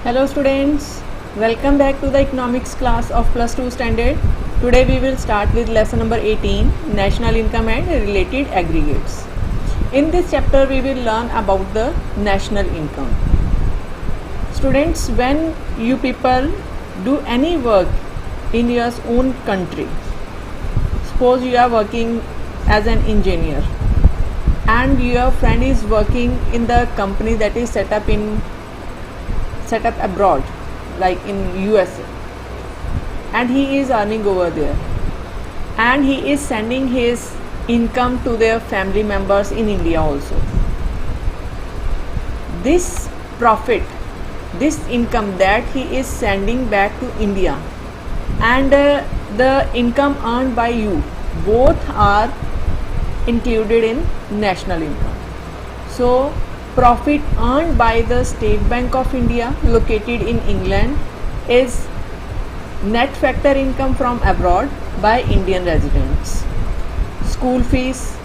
Hello students, welcome back to the economics class of plus 2 standard. Today we will start with lesson number 18, national income and related aggregates. In this chapter we will learn about the national income. Students, when you people do any work in your own country, suppose you are working as an engineer and your friend is working in the company that is set up abroad, like in USA, and he is earning over there and he is sending his income to their family members in India also. This profit, this income that he is sending back to India and the income earned by you, both are included in national income. So profit earned by the State Bank of India located in England is net factor income from abroad by Indian residents. School fees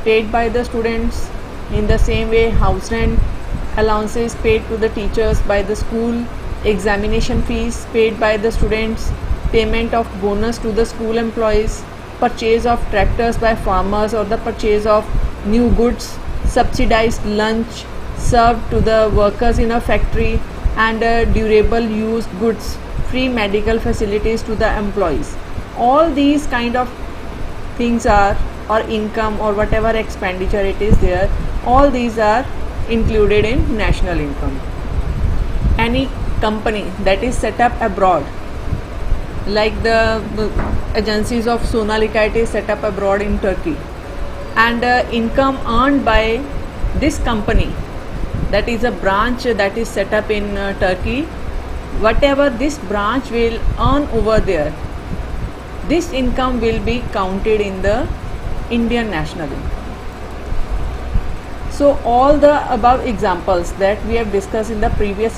paid by the students, in the same way house rent allowances paid to the teachers by the school, examination fees paid by the students, payment of bonus to the school employees, purchase of tractors by farmers or the purchase of new goods, subsidized lunch served to the workers in a factory, and durable used goods, free medical facilities to the employees. All these kind of things are, or income or whatever expenditure it is there, all these are included in national income. Any company that is set up abroad, like the agencies of Sonalika, it is set up abroad in Turkey, and income earned by this company, that is a branch that is set up in Turkey, whatever this branch will earn over there, this income will be counted in the Indian national income. So all the above examples that we have discussed in the previous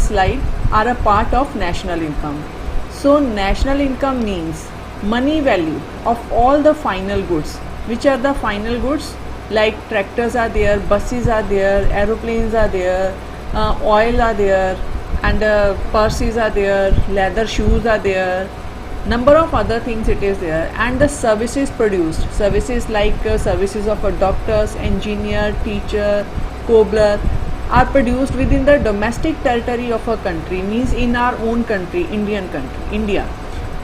slide are a part of national income. So national income means money value of all the final goods. Which are the final goods? Like tractors are there, buses are there, aeroplanes are there, oil are there, and purses are there, leather shoes are there, number of other things it is there, and the services produced, services like services of a doctors, engineer, teacher, cobbler, are produced within the domestic territory of a country, means in our own country, India,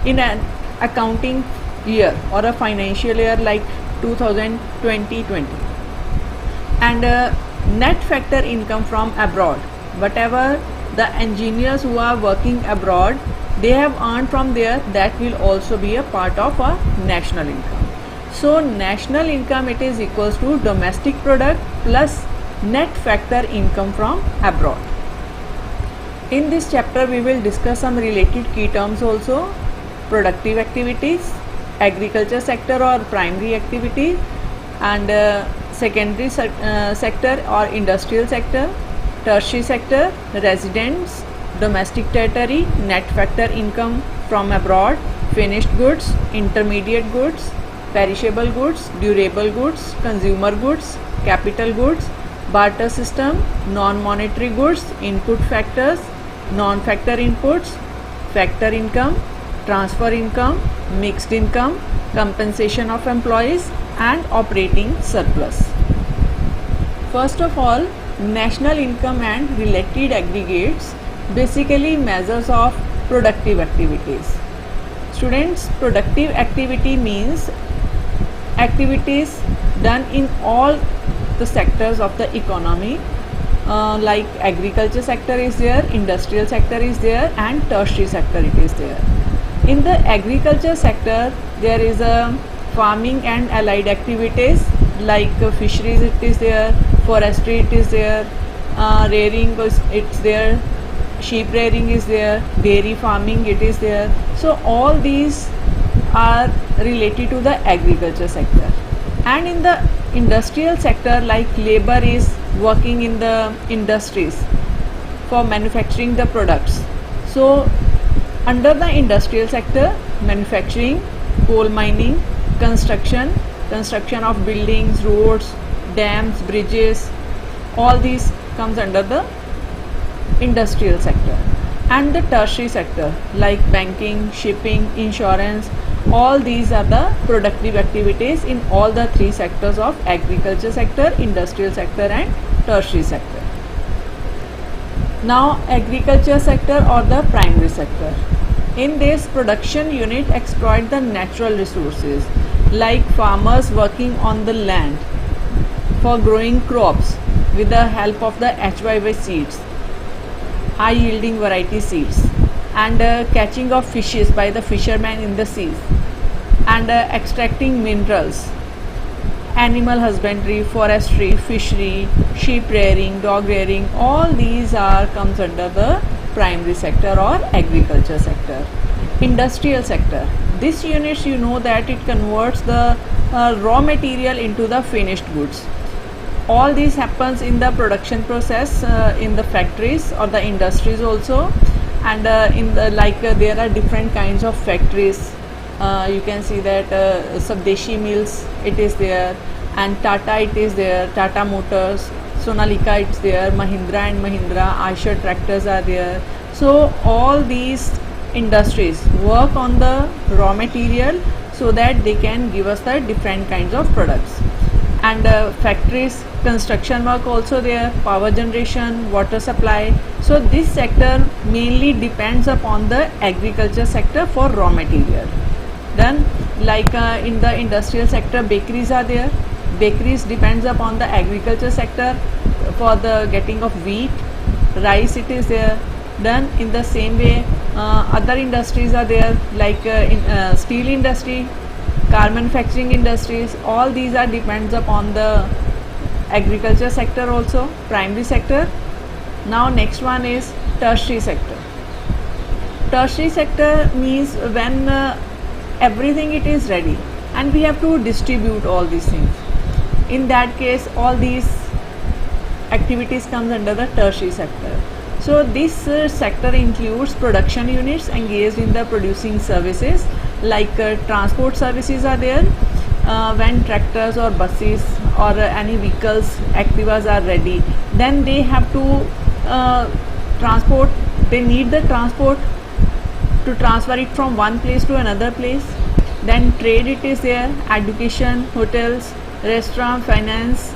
in an accounting year or a financial year like 2020, and net factor income from abroad, whatever the engineers who are working abroad they have earned from there, that will also be a part of a national income. So national income, it is equals to domestic product plus net factor income from abroad. In this chapter we will discuss some related key terms also: productive activities, agriculture sector or primary activity, and secondary sector or industrial sector, tertiary sector, residents, domestic territory, net factor income from abroad, finished goods, intermediate goods, perishable goods, durable goods, consumer goods, capital goods, barter system, non-monetary goods, input factors, non-factor inputs, factor income, transfer income, mixed income, compensation of employees, and operating surplus. First of all, national income and related aggregates basically measures of productive activities. Students, productive activity means activities done in all the sectors of the economy, like agriculture sector is there, industrial sector is there, and tertiary sector it is there. In the agriculture sector there is a farming and allied activities like fisheries it is there, forestry it is there, rearing it's there, sheep rearing is there, dairy farming it is there. So all these are related to the agriculture sector. And in the industrial sector, like labor is working in the industries for manufacturing the products. So under the industrial sector, manufacturing, coal mining, construction of buildings, roads, dams, bridges, all these comes under the industrial sector. And the tertiary sector like banking, shipping, insurance, all these are the productive activities in all the three sectors of agriculture sector, industrial sector and tertiary sector. Now agriculture sector or the primary sector. In this, production unit exploit the natural resources like farmers working on the land for growing crops with the help of the HYY seeds, high yielding variety seeds, and catching of fishes by the fishermen in the seas, and extracting minerals, animal husbandry, forestry, fishery, sheep rearing, dog rearing, all these are comes under the primary sector or agriculture sector. Industrial sector, this units you know that it converts the raw material into the finished goods. All this happens in the production process in the factories or the industries also, and in the there are different kinds of factories. You can see that Swadeshi mills it is there, and Tata it is there, Tata Motors, Sonalika it's there, Mahindra and Mahindra, Eicher tractors are there. So all these industries work on the raw material so that they can give us the different kinds of products. And factories, construction work also there, power generation, water supply. So this sector mainly depends upon the agriculture sector for raw material. Then in the industrial sector, bakeries are there. Bakeries depends upon the agriculture sector for the getting of wheat, rice it is there. Then in the same way other industries are there like in steel industry, car manufacturing industries, all these are depends upon the agriculture sector also, primary sector. Now next one is tertiary sector. Tertiary sector means when everything it is ready and we have to distribute all these things. In that case all these activities comes under the tertiary sector. So this sector includes production units engaged in the producing services like transport services are there. When tractors or buses or any vehicles, Activas are ready, then they have to transport, they need the transport to transfer it from one place to another place. Then trade it is there, education, hotels, restaurant, finance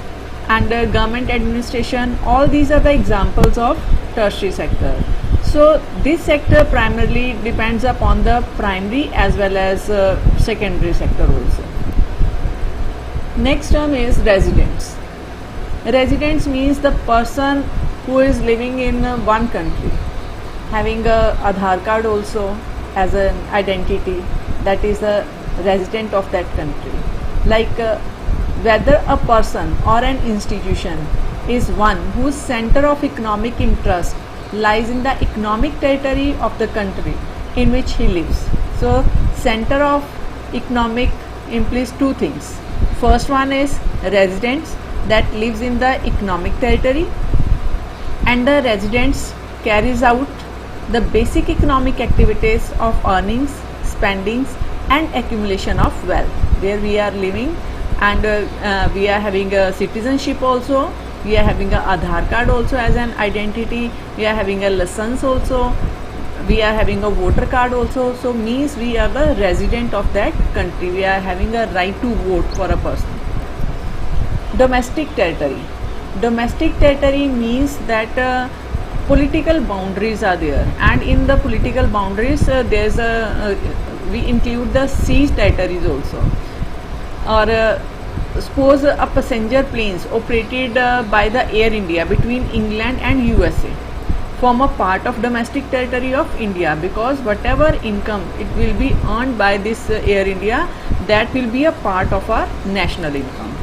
and government administration, all these are the examples of tertiary sector. So this sector primarily depends upon the primary as well as secondary sector also. Next term is residents. Residents means the person who is living in one country, having a Aadhaar card also as an identity, that is a resident of that country. Whether a person or an institution is one whose center of economic interest lies in the economic territory of the country in which he lives. So center of economic implies two things. First one is residents that lives in the economic territory, and the residents carries out the basic economic activities of earnings, spendings and accumulation of wealth where we are living, and we are having a citizenship also, we are having a Aadhaar card also as an identity, we are having a license also, we are having a voter card also. So means we are the resident of that country, we are having a right to vote for a person. Domestic territory. Domestic territory means that political boundaries are there, and in the political boundaries there's a we include the sea territories also. Or suppose a passenger planes operated by the Air India between England and USA form a part of domestic territory of India, because whatever income it will be earned by this Air India, that will be a part of our national income.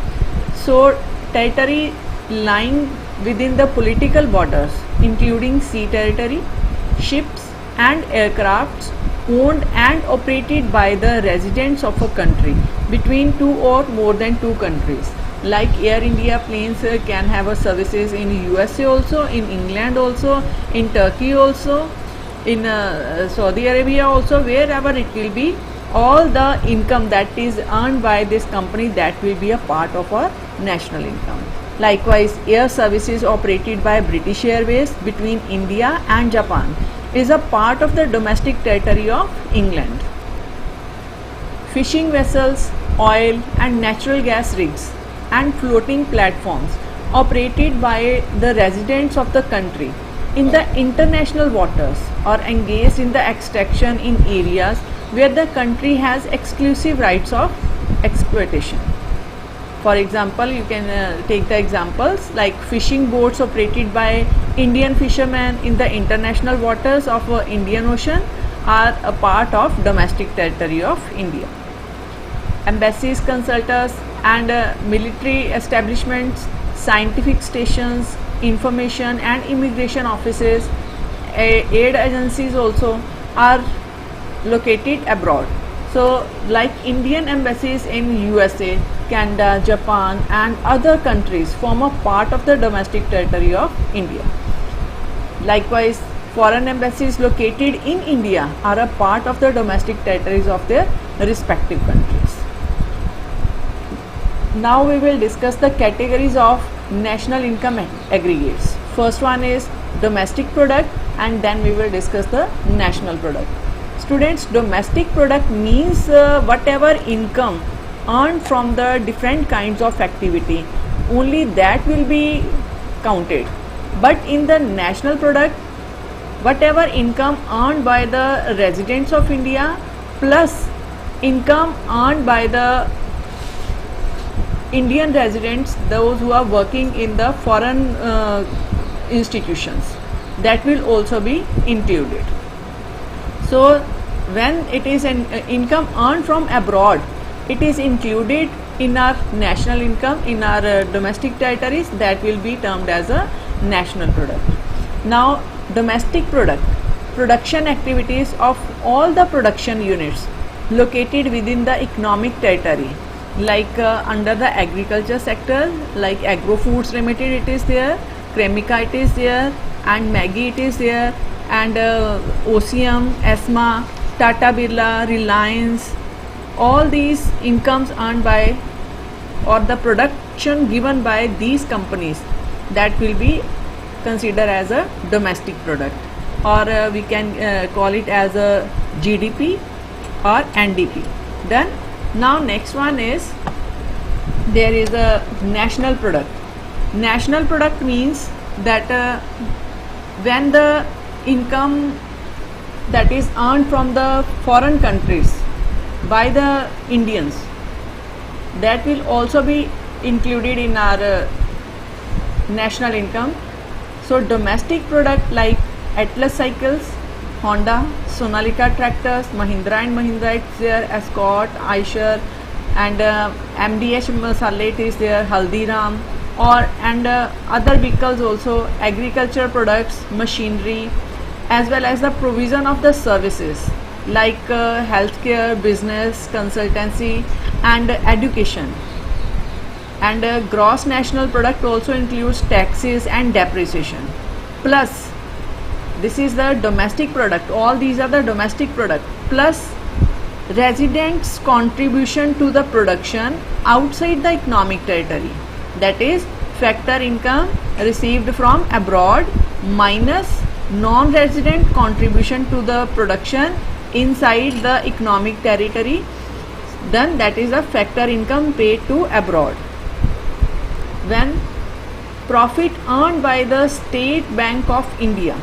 So territory lying within the political borders including sea territory, ships and aircrafts owned and operated by the residents of a country between two or more than two countries. Like Air India planes can have a services in USA also, in England also, in Turkey also, in Saudi Arabia also, wherever it will be, all the income that is earned by this company, that will be a part of our national income. Likewise, air services operated by British Airways between India and Japan is a part of the domestic territory of England. Fishing vessels, oil and natural gas rigs and floating platforms operated by the residents of the country in the international waters or engaged in the extraction in areas where the country has exclusive rights of exploitation. For example, you can take the examples like fishing boats operated by Indian fishermen in the international waters of Indian Ocean are a part of domestic territory of India. Embassies, consulate and military establishments, scientific stations, information and immigration offices, aid agencies also are located abroad. So like Indian embassies in USA, Canada, Japan and other countries form a part of the domestic territory of India. Likewise, foreign embassies located in India are a part of the domestic territories of their respective countries. Now we will discuss the categories of national income aggregates. First one is domestic product and then we will discuss the national product. Students, domestic product means whatever income earned from the different kinds of activity, only that will be counted. But in the national product, whatever income earned by the residents of India plus income earned by the Indian residents, those who are working in the foreign institutions, that will also be included. So when it is an income earned from abroad, it is included in our national income, in our domestic territories, that will be termed as a national product. Now domestic product, production activities of all the production units located within the economic territory, like under the agriculture sector, like Agro Foods Limited it is there, Cremica it is there and Maggi it is there, and OCM, ESMA, Tata Birla, Reliance, all these incomes earned by or the production given by these companies, that will be considered as a domestic product, or we can call it as a GDP or NDP. Then now next one is there is a national product. National product means that when the income that is earned from the foreign countries by the Indians, that will also be included in our national income. So domestic product like Atlas Cycles, Honda, Sonalika Tractors, Mahindra and Mahindra is there, Escort, Eicher and MDH Masala it is there, Haldiram, or and other vehicles also, agriculture products, machinery, as well as the provision of the services like healthcare, business, consultancy and education. And gross national product also includes taxes and depreciation. Plus, this is the domestic product, all these are the domestic product, plus residents' contribution to the production outside the economic territory, that is factor income received from abroad minus non-resident contribution to the production inside the economic territory, then that is a factor income paid to abroad. When profit earned by the State Bank of India,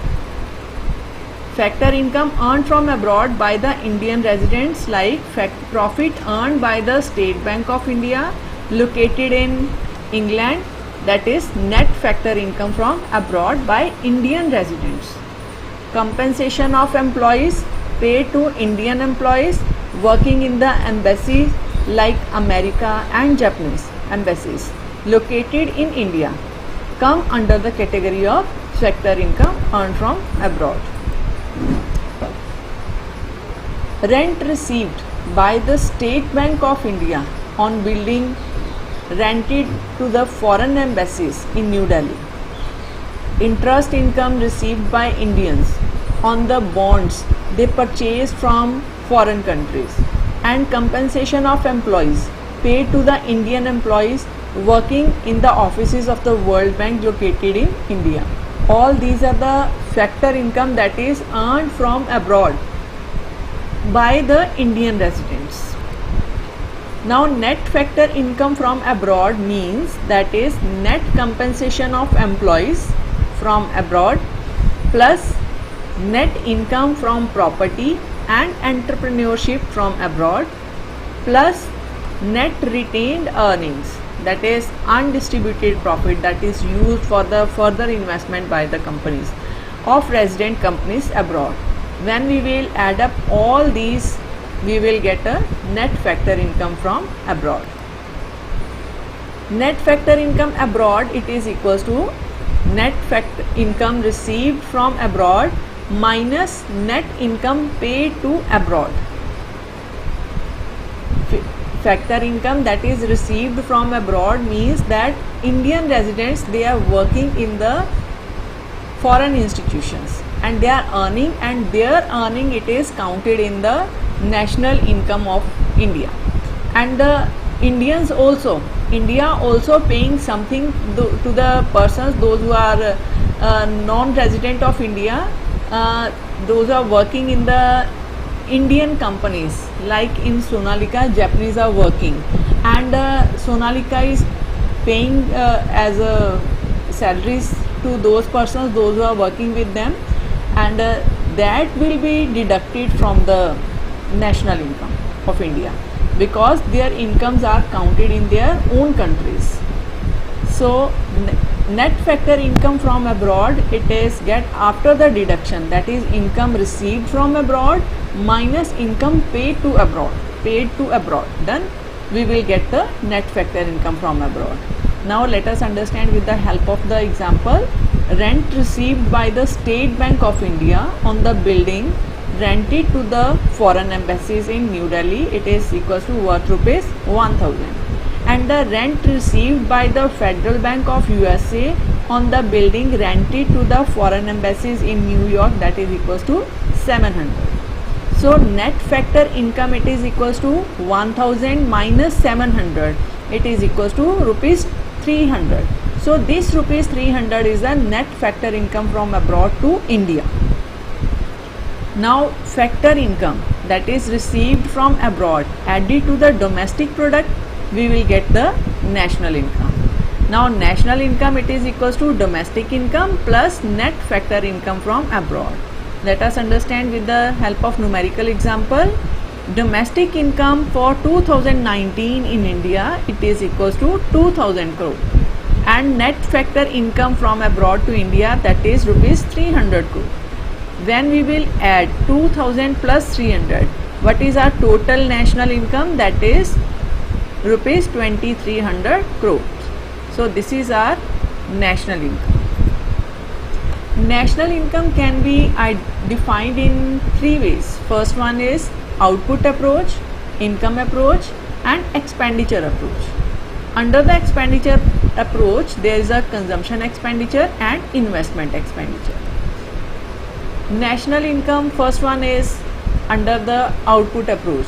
factor income earned from abroad by the Indian residents, like profit earned by the State Bank of India located in England, that is net factor income from abroad by Indian residents. Compensation of employees paid to Indian employees working in the embassies like America and Japanese embassies located in India come under the category of factor income earned from abroad. Rent received by the State Bank of India on building rented to the foreign embassies in New Delhi. Interest income received by Indians on the bonds they purchased from foreign countries, and compensation of employees paid to the Indian employees working in the offices of the World Bank located in India. All these are the factor income that is earned from abroad by the Indian residents. Now net factor income from abroad means that is net compensation of employees from abroad plus net income from property and entrepreneurship from abroad plus net retained earnings, that is undistributed profit that is used for the further investment by the companies of resident companies abroad. When we will add up all these, we will get a net factor income from abroad. Net factor income abroad, it is equals to net factor income received from abroad minus net income paid to abroad. Factor income that is received from abroad means that Indian residents, they are working in the foreign institutions and they are earning, and their earning, it is counted in the national income of India. And the Indians also, India also paying something to the persons, those who are non-resident of India, those who are working in the Indian companies, like in Sonalika, Japanese are working, and Sonalika is paying as salaries to those persons, those who are working with them, and that will be deducted from the national income of India because their incomes are counted in their own countries. So net factor income from abroad, it is get after the deduction, that is income received from abroad minus income paid to abroad, then we will get the net factor income from abroad. Now let us understand with the help of the example. Rent received by the State Bank of India on the building rented to the foreign embassies in New Delhi, it is equals to worth rupees 1000, and the rent received by the Federal Bank of USA on the building rented to the foreign embassies in New York, that is equals to 700. So net factor income, it is equals to 1000 minus 700, it is equals to rupees 300. So this rupees 300 is the net factor income from abroad to India. Now factor income that is received from abroad added to the domestic product, we will get the national income. Now national income, it is equals to domestic income plus net factor income from abroad. Let us understand with the help of numerical example. Domestic income for 2019 in India, it is equals to 2000 crore, and net factor income from abroad to India, that is rupees 300 crore. When we will add 2000 plus 300, what is our total national income? That is rupees 2300 crores. So this is our national income. National income can be defined in three ways. First one is output approach, income approach, and expenditure approach. Under the expenditure approach, there is a consumption expenditure and investment expenditure. National income, first one is under the output approach.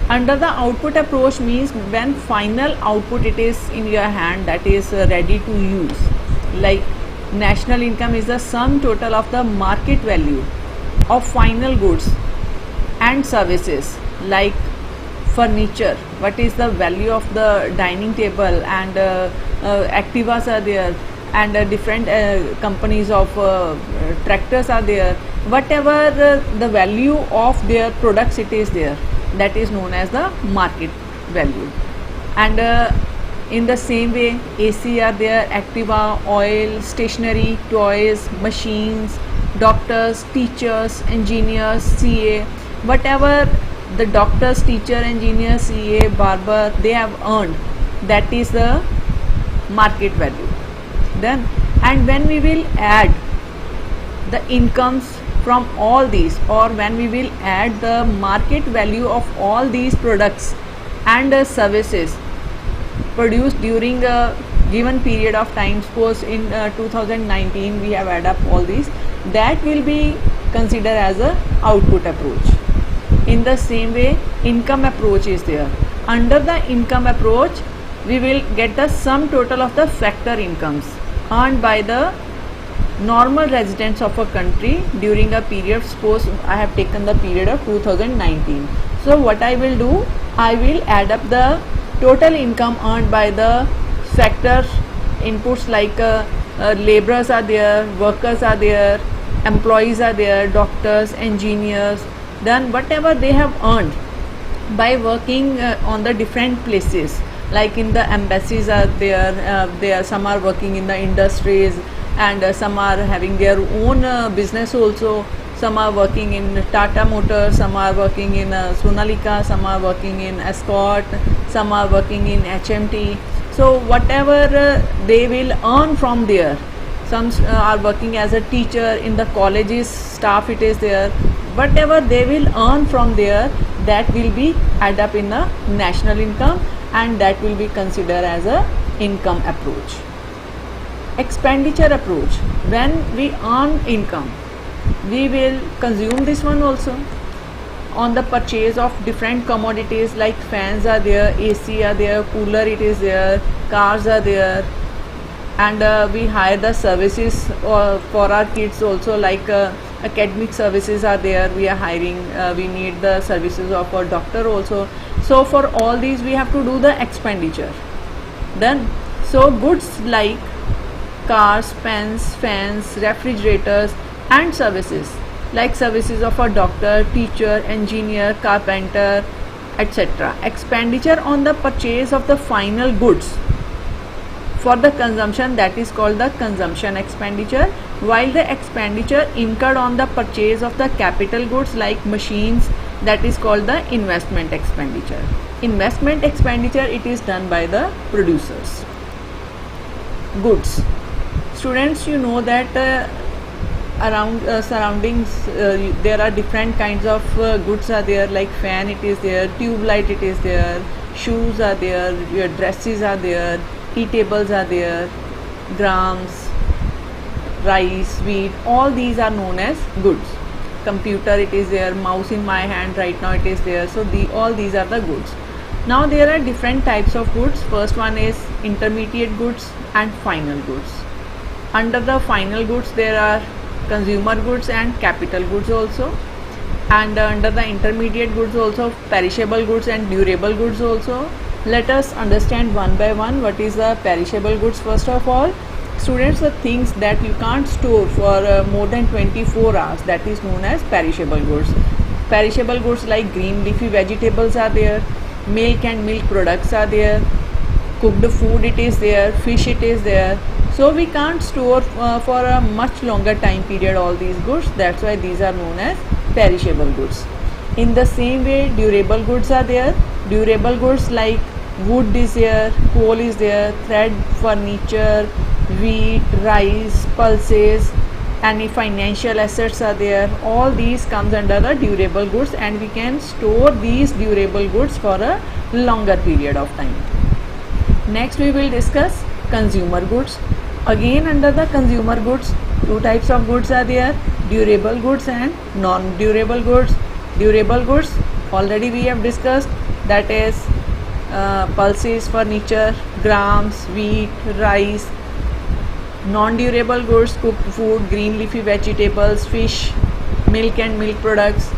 Under the output approach means when final output it is in your hand, that is ready to use. Like national income is the sum total of the market value of final goods and services, like furniture, what is the value of the dining table, and Activas are there, and different companies of tractors are there. Whatever the value of their products it is there, that is known as the market value. And in the same way, AC are there, Activa, oil, stationery, toys, machines, doctors, teachers, engineers, CA, whatever the doctors, teacher, engineer, CA, barber, they have earned, that is the market value. Then, and when we will add the incomes from all these, or when we will add the market value of all these products and services produced during a given period of time, suppose in 2019 we have add up all these, that will be considered as a output approach. In the same way, income approach is there. Under the income approach, we will get the sum total of the factor incomes earned by the normal residents of a country during a period. Suppose I have taken the period of 2019. So what I will do, I will add up the total income earned by the factor inputs like laborers are there, workers are there, employees are there, doctors, engineers, then whatever they have earned by working on the different places, like in the embassies are there, some are working in the industries, and some are having their own business also. Some are working in Tata Motors, some are working in Sonalika, some are working in Escort, some are working in HMT. So whatever they will earn from there, some are working as a teacher in the colleges staff, it is there, whatever they will earn from there, that will be add up in the national income, and that will be considered as a income approach. Expenditure approach, when we earn income, we will consume this one also on the purchase of different commodities, like fans are there, AC are there, cooler it is there, cars are there, and we hire the services for our kids also, like academic services are there, we are hiring, we need the services of a doctor also. So for all these we have to do the expenditure. Then so goods like cars, pens, fans, refrigerators, and services like services of a doctor, teacher, engineer, carpenter, etc. Expenditure on the purchase of the final goods for the consumption, that is called the consumption expenditure, while the expenditure incurred on the purchase of the capital goods like machines, that is called the investment expenditure. Investment expenditure, it is done by the producers. Goods. Students, you know that around surroundings there are different kinds of goods are there, like fan it is there, tube light it is there, shoes are there, your dresses are there, eatables are there, grams, rice, wheat, all these are known as goods. Computer it is there, mouse in my hand right now it is there. So all these are the goods. Now there are different types of goods. First one is intermediate goods and final goods. Under the final goods there are consumer goods and capital goods also, and under the intermediate goods also perishable goods and durable goods also. Let us understand one by one what is the perishable goods. First of all, students, the things that you can't store for more than 24 hours, that is known as perishable goods. Perishable goods like green leafy vegetables are there, milk and milk products are there, cooked food it is there, fish it is there. So we can't store for a much longer time period all these goods, that's why these are known as perishable goods. In the same way, durable goods are there. Durable goods like wood is there, coal is there, thread, furniture, wheat, rice, pulses, any financial assets are there. All these comes under the durable goods, and we can store these durable goods for a longer period of time. Next we will discuss consumer goods. Again, under the consumer goods, two types of goods are there, durable goods and non-durable goods. Durable goods already we have discussed, that is pulses, furniture, grams, wheat, rice. Non-durable goods, cooked food, green leafy vegetables, fish, milk and milk products.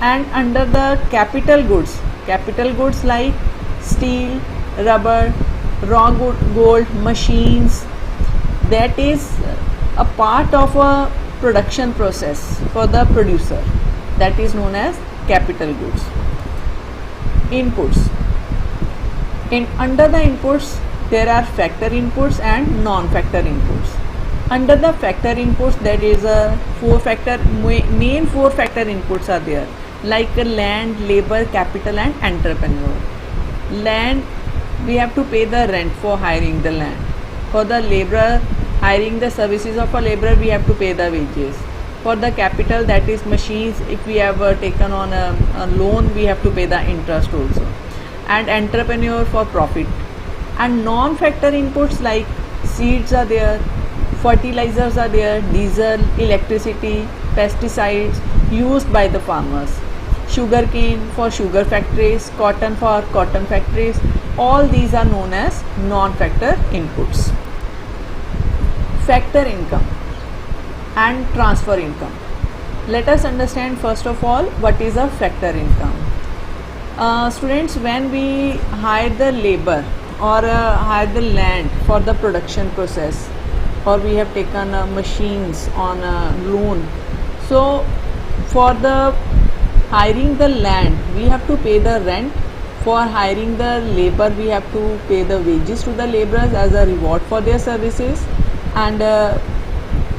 And under the capital goods like steel, rubber, raw gold, machines, that is a part of a production process for the producer, that is known as capital goods. Inputs. Under the inputs there are factor inputs and non-factor inputs. Under the factor inputs, there is a main four factor inputs are there, like land, labor, capital and entrepreneur. Land, we have to pay the rent for hiring the land. For the laborer, hiring the services of a laborer, we have to pay the wages. For the capital, that is machines, if we have taken on a loan, we have to pay the interest also. And entrepreneur for profit. And non-factor inputs like seeds are there, fertilizers are there, diesel, electricity, pesticides used by the farmers. sugarcane for sugar factories, cotton for cotton factories. All these are known as non-factor inputs. Factor income and transfer income. Let us understand first of all what is a factor income. Students, when we hire the labor or hire the land for the production process, or we have taken machines on a loan, so for the hiring the land we have to pay the rent. For hiring the labor we have to pay the wages to the laborers as a reward for their services, and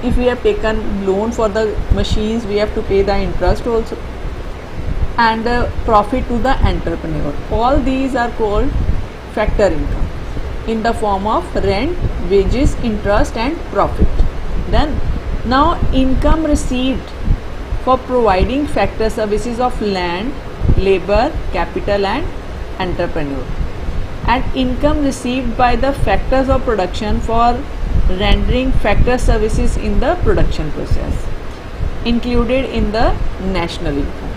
if we have taken loan for the machines we have to pay the interest also, and profit to the entrepreneur. All these are called factor income in the form of rent, wages, interest and profit. Then now income received for providing factor services of land, labor, capital and entrepreneur, and income received by the factors of production for rendering factor services in the production process, included in the national income.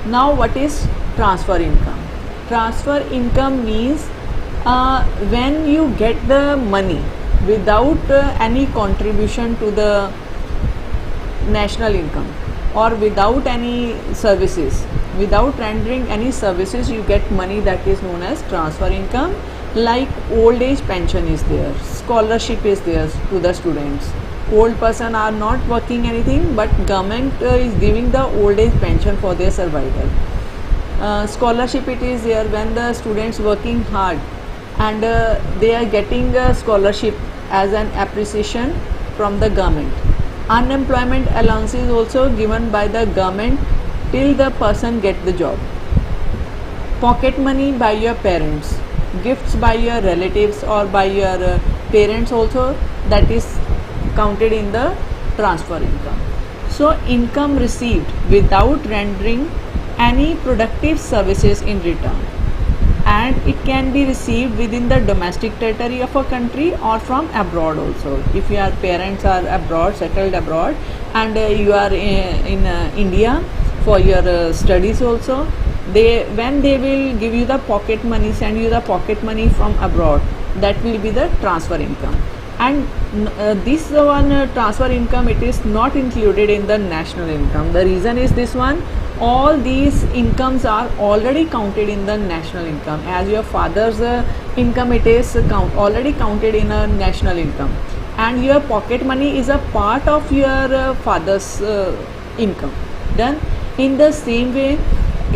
Now what is transfer income? Transfer income means when you get the money without any contribution to the national income, or without any services, without rendering any services, you get money, that is known as transfer income. Like old age pension is there, scholarship is there to the students. Old person are not working anything, but government is giving the old age pension for their survival. Scholarship it is there when the students working hard and they are getting a scholarship as an appreciation from the government. Unemployment allowance is also given by the government till the person get the job. Pocket money by your parents, gifts by your relatives or by your parents also, that is counted in the transfer income. So income received without rendering any productive services in return, and it can be received within the domestic territory of a country or from abroad also. If your parents are abroad, settled abroad, and you are in India for your studies also, when they will give you the pocket money, send you the pocket money from abroad, that will be the transfer income. And this one transfer income, it is not included in the national income. The reason is this one: all these incomes are already counted in the national income. As your father's income, it is already counted in a national income, and your pocket money is a part of your father's income. Then in the same way,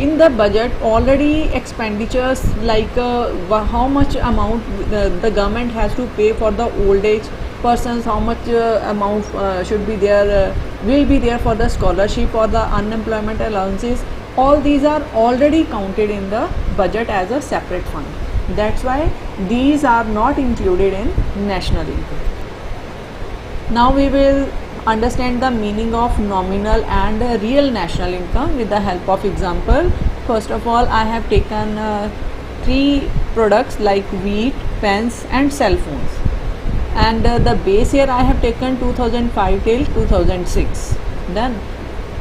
in the budget already expenditures like how much amount the government has to pay for the old age persons, how much amount should be there, will be there for the scholarship or the unemployment allowances. All these are already counted in the budget as a separate fund. That's why these are not included in national income. Now we will understand the meaning of nominal and real national income with the help of example. First of all, I have taken 3 products like wheat, pens and cell phones, and the base year I have taken 2005 till 2006. Then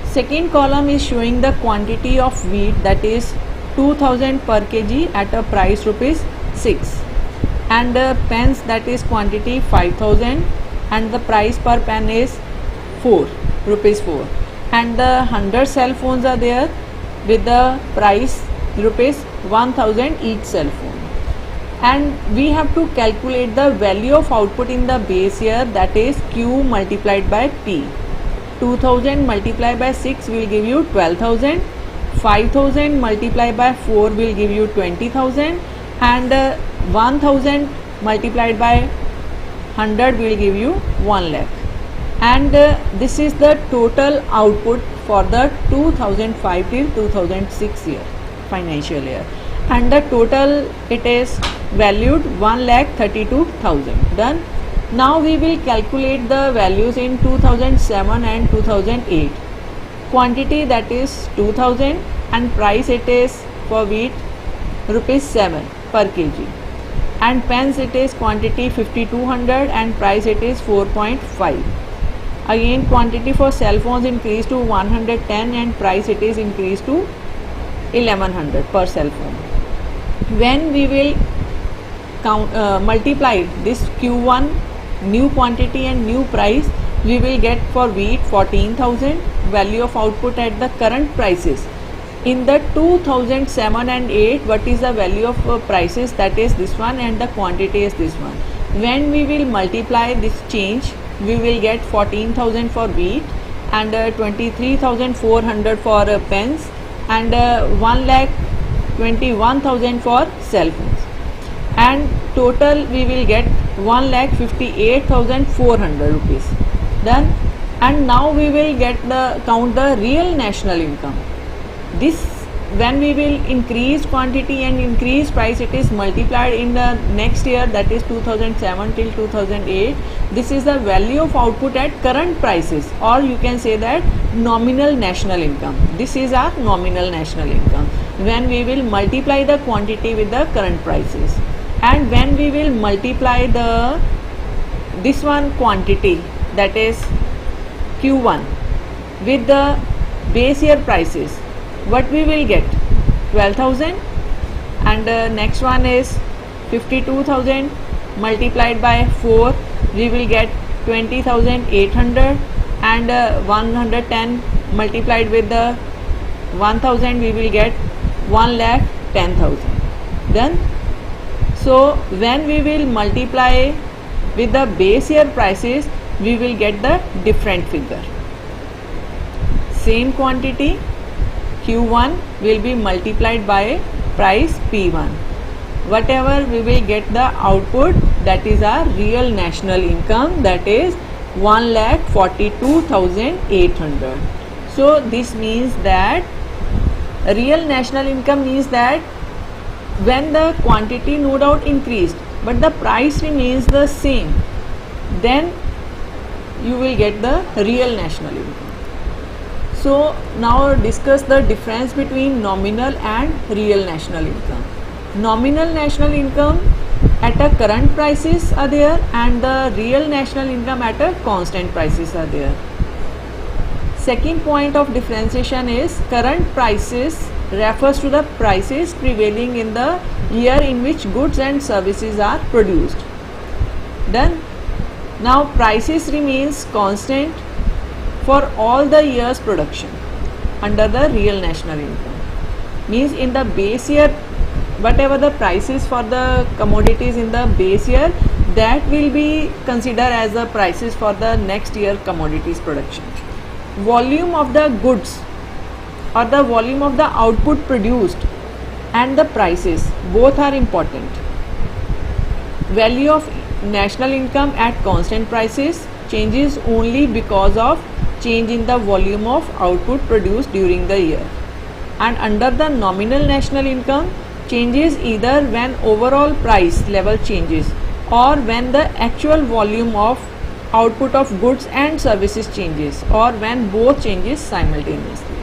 second column is showing the quantity of wheat, that is 2000 per kg at a price rupees 6, and pens, that is quantity 5000 and the price per pen is rupees 4, and the 100 cell phones are there with the price rupees 1000 each cell phone. And we have to calculate the value of output in the base year, that is Q multiplied by P. 2000 multiplied by 6 will give you 12,000, 5000 multiplied by 4 will give you 20,000, and 1000 multiplied by 100 will give you 1 lakh. And this is the total output for the 2005 till 2006 year, financial year, and the total it is valued 1,32,000. Done. Now we will calculate the values in 2007 and 2008. Quantity, that is 2000, and price it is for wheat rupees 7 per kg, and pens it is quantity 5200 and price it is 4.5. Again, quantity for cell phones increased to 110 and price it is increased to 1100 per cell phone. When we will multiply this Q1 new quantity and new price, we will get for wheat 14,000 value of output at the current prices. In the 2007 and 8, what is the value of prices? That is this one, and the quantity is this one. When we will multiply this change, we will get 14,000 for wheat and 23,400 for pens and 1,21,000 for cell phones, and total we will get 1,58,400 rupees. Done. And now we will get count the real national income. This, when we will increase quantity and increase price, it is multiplied in the next year, that is 2007 till 2008. This is the value of output at current prices, or you can say that nominal national income. This is our nominal national income when we will multiply the quantity with the current prices. And when we will multiply this one quantity, that is Q1, with the base year prices, what we will get? 12,000, and next one is 52,000 multiplied by 4, we will get 20,800, and 110 multiplied with the 1,000, we will get 1,10,000. Done. So when we will multiply with the base year prices, we will get the different figure. Same quantity Q1 will be multiplied by price P1. Whatever we will get the output, that is our real national income, that is 1,42,800. So this means that real national income means that when the quantity no doubt increased but the price remains the same, then you will get the real national income. So now discuss the difference between nominal and real national income. Nominal national income at a current prices are there, and the real national income at a constant prices are there. Second point of differentiation is current prices refers to the prices prevailing in the year in which goods and services are produced. Done. Now prices remains constant for all the year's production under the real national income. Means in the base year, whatever the prices for the commodities in the base year, that will be considered as the prices for the next year commodities production. Volume of the goods or the volume of the output produced and the prices, both are important. Value of national income at constant prices changes only because of change in the volume of output produced during the year, and under the nominal national income changes either when overall price level changes or when the actual volume of output of goods and services changes, or when both changes simultaneously.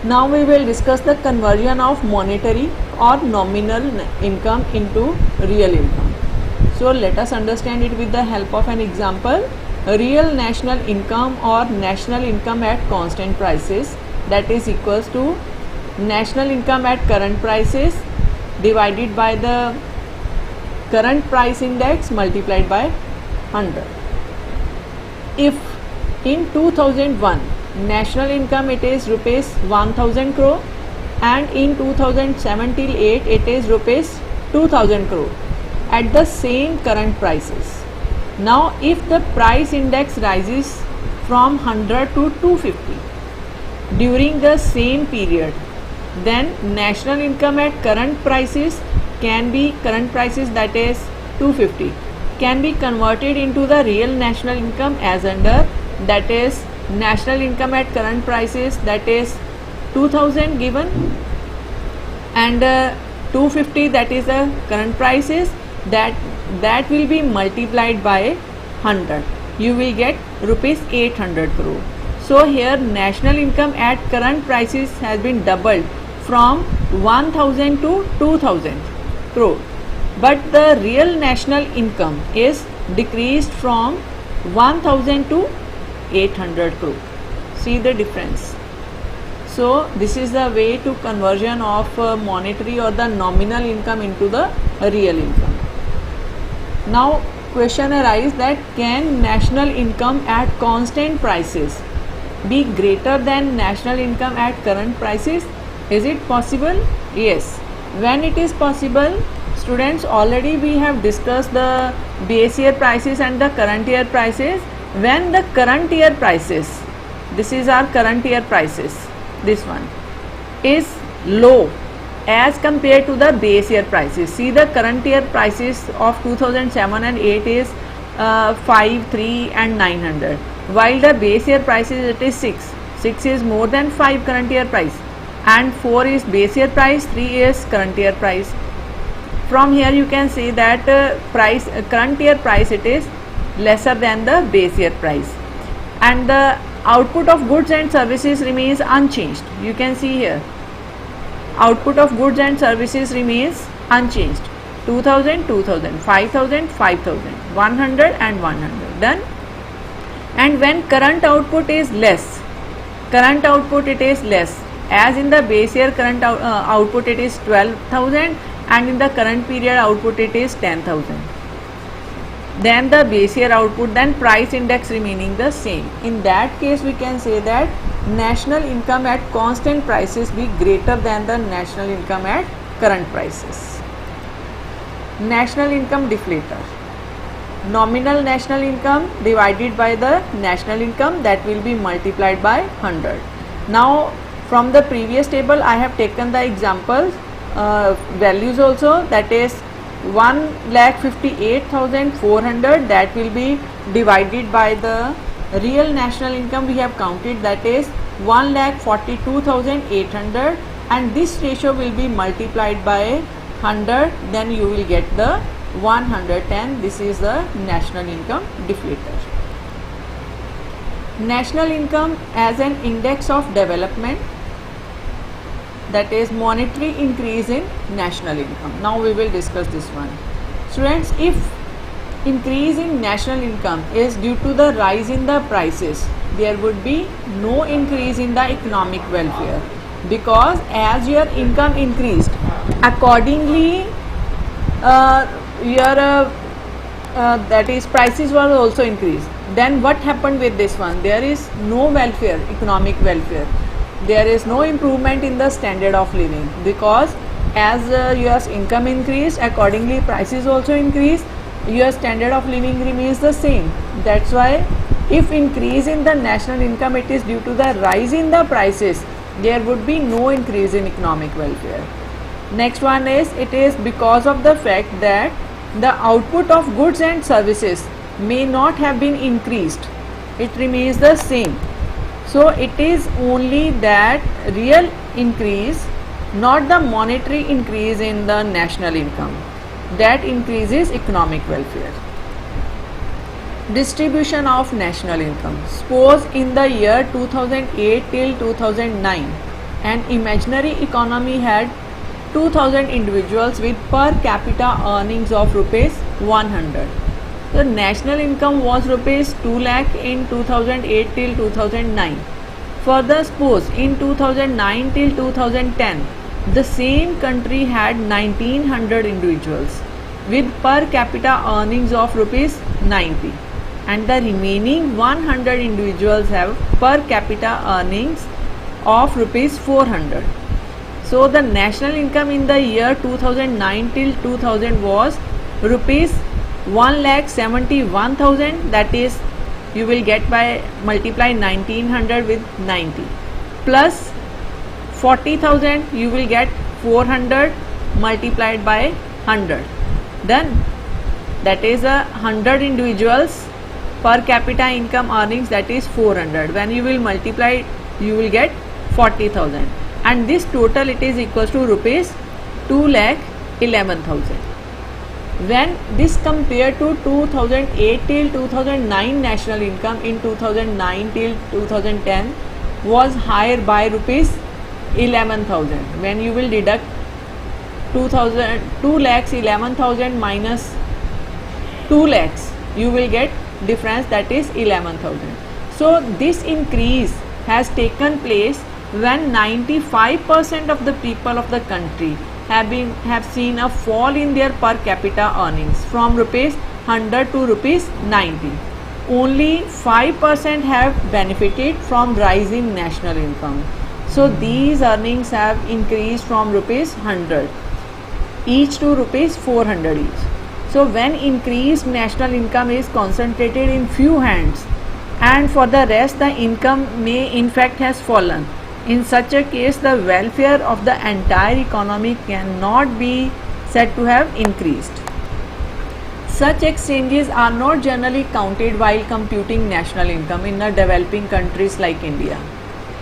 Now we will discuss the conversion of monetary or nominal income into real income. So let us understand it with the help of an example. Real national income or national income at constant prices, that is equals to national income at current prices divided by the current price index multiplied by 100. If in 2001 national income it is rupees 1000 crore and in 2007 till 8 it is rupees 2000 crore at the same current prices. Now if the price index rises from 100 to 250 during the same period, then national income at current prices can be, current prices that is 250, can be converted into the real national income as under, that is national income at current prices, that is 2000 given, and 250 that is the current prices, that will be multiplied by 100. You will get rupees 800 crore. So here national income at current prices has been doubled from 1000 to 2000 crore, but the real national income is decreased from 1000 to 800 crore. See the difference. So this is the way to conversion of monetary or the nominal income into the real income. Now question arises that can national income at constant prices be greater than national income at current prices? Is it possible? Yes. When it is possible, students, already we have discussed the base year prices and the current year prices. When the current year prices, this is our current year prices, this one is low as compared to the base year prices. See, the current year prices of 2007 and 8 is 5, 3 and 900, while the base year prices it is 6. 6 is more than 5 current year price, and 4 is base year price, 3 is current year price. From here you can see that current year price it is lesser than the base year price, and the output of goods and services remains unchanged. You can see here output of goods and services remains unchanged, 2000, 2000, 5000, 5000, 100 and 100. Done. And when current output is less, current output it is less, as in the base year current output it is 12,000 and in the current period output it is 10,000. Then the base year output, then price index remaining the same. In that case we can say that national income at constant prices be greater than the national income at current prices. National income deflator. Nominal national income divided by the national income, that will be multiplied by 100. Now from the previous table I have taken the examples values also, that is 1,58,400, that will be divided by the real national income we have counted, that is 1,42,800, and this ratio will be multiplied by 100, then you will get the 110. This is the national income deflator. National income as an index of development, that is monetary increase in national income. Now we will discuss this one. Students, if increase in national income is due to the rise in the prices, there would be no increase in the economic welfare, because as your income increased, accordingly your that is prices were also increased. Then what happened with this one? There is no welfare, economic welfare. There is no improvement in the standard of living, because as your income increased, accordingly prices also increased, your standard of living remains the same. That's why if increase in the national income it is due to the rise in the prices, there would be no increase in economic welfare. Next one is, it is because of the fact that the output of goods and services may not have been increased, it remains the same. So it is only that real increase, not the monetary increase in the national income, that increases economic welfare. Distribution of national income. Suppose in the year 2008 till 2009, an imaginary economy had 2000 individuals with per capita earnings of rupees 100. The national income was rupees 2 lakh in 2008 till 2009. Further, suppose in 2009 till 2010, the same country had 1900 individuals with per capita earnings of rupees 90, and the remaining 100 individuals have per capita earnings of rupees 400. So the national income in the year 2009 till 2000 was rupees 1,71,000, that is you will get by multiply 1900 with 90, plus 40,000 you will get 400 multiplied by 100. Then that is 100 individuals per capita income earnings, that is 400. When you will multiply, you will get 40,000, and this total it is equals to rupees 2,11,000. When this compared to 2008 till 2009 national income, in 2009 till 2010 was higher by rupees 11,000. When you will deduct 2,11,000 minus 2 lakhs, you will get difference, that is 11,000. So this increase has taken place when 95% of the people of the country have seen a fall in their per capita earnings from rupees 100 to rupees 90. Only 5% have benefited from rise in national income. So these earnings have increased from rupees 100 each to rupees 400 each. So when increased national income is concentrated in few hands, and for the rest the income may in fact has fallen, in such a case the welfare of the entire economy cannot be said to have increased. Such exchanges are not generally counted while computing national income in the developing countries like India.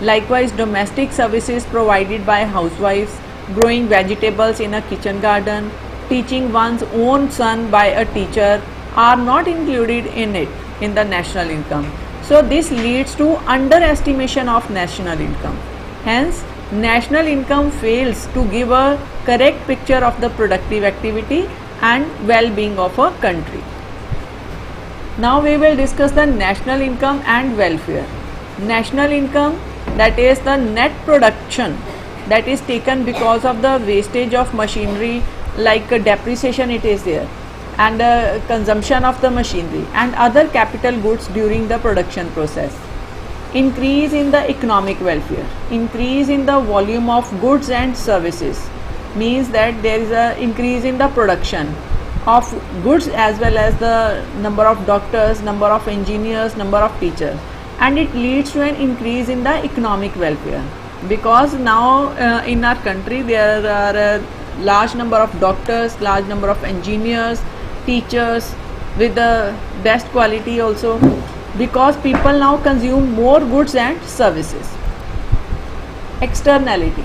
Likewise, domestic services provided by housewives, growing vegetables in a kitchen garden, teaching one's own son by a teacher are not included in it in the national income. So this leads to underestimation of national income. Hence, national income fails to give a correct picture of the productive activity and well-being of a country. Now we will discuss the national income and welfare. National income, that is the net production that is taken because of the wastage of machinery, like depreciation it is there, and consumption of the machinery and other capital goods during the production process. Increase in the economic welfare, increase in the volume of goods and services, means that there is a increase in the production of goods as well as the number of doctors, number of engineers, number of teachers, and it leads to an increase in the economic welfare, because now in our country there are a large number of doctors, large number of engineers, teachers with the best quality also, because people now consume more goods and services. Externality.